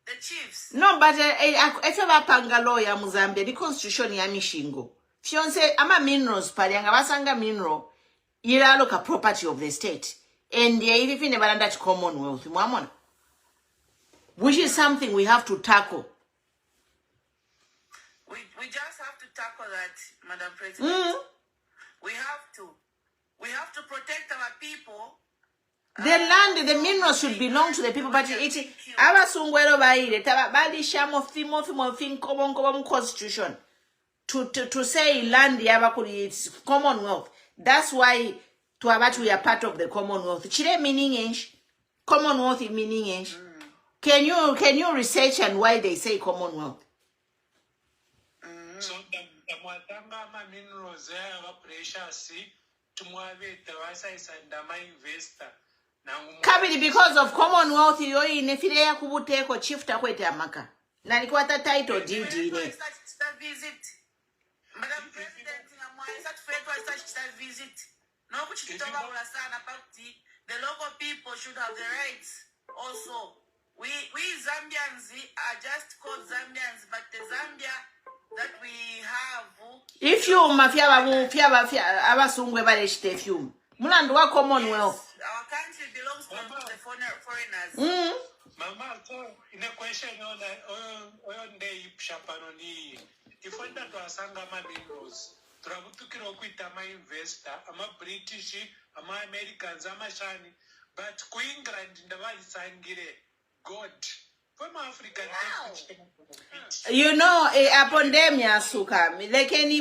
the chiefs. No, but if you have a pangaloya Muzambia, the constitution ya mishingo. Fionse ama minerals pali anga basanga mineral ira loka property of the state. And if you never under Commonwealth, which is something we have to tackle. We just have to tackle that, Madam President. We have to protect our people. The land, the minerals should belong to the people, but it abasungwero baile bali shamo fimo common constitution to say land yabakuri it's Commonwealth. That's why to about we are part of the Commonwealth. Chile meaning Commonwealth meaning Can you research and why they say Commonwealth? So the Mwatanga minerals are precious to Mwave the Wasa and the investor. Kabili because of Commonwealth yo inefile ya kubuteko chief takwete amaka. Na nikuwa ta title deed ine. Visit. Madam President, visit. No kuchitoba ulasana pakti. The local people should have the rights also. We Zambians are just called Zambians, but the Zambia that we have. If you mafia abasungwe baleshite few. Mulandu wa Commonwealth. Our country belongs to the foreigners. Mama, so in a question on day Shapanoni, if one that was Sangama minerals, Trabutukiro quit my investor, I'm a British, I'm a Americans, I'm a Shani, but Queen Grand in the Valley Sangire, God. From African, you know, upon them, Yasuka, like any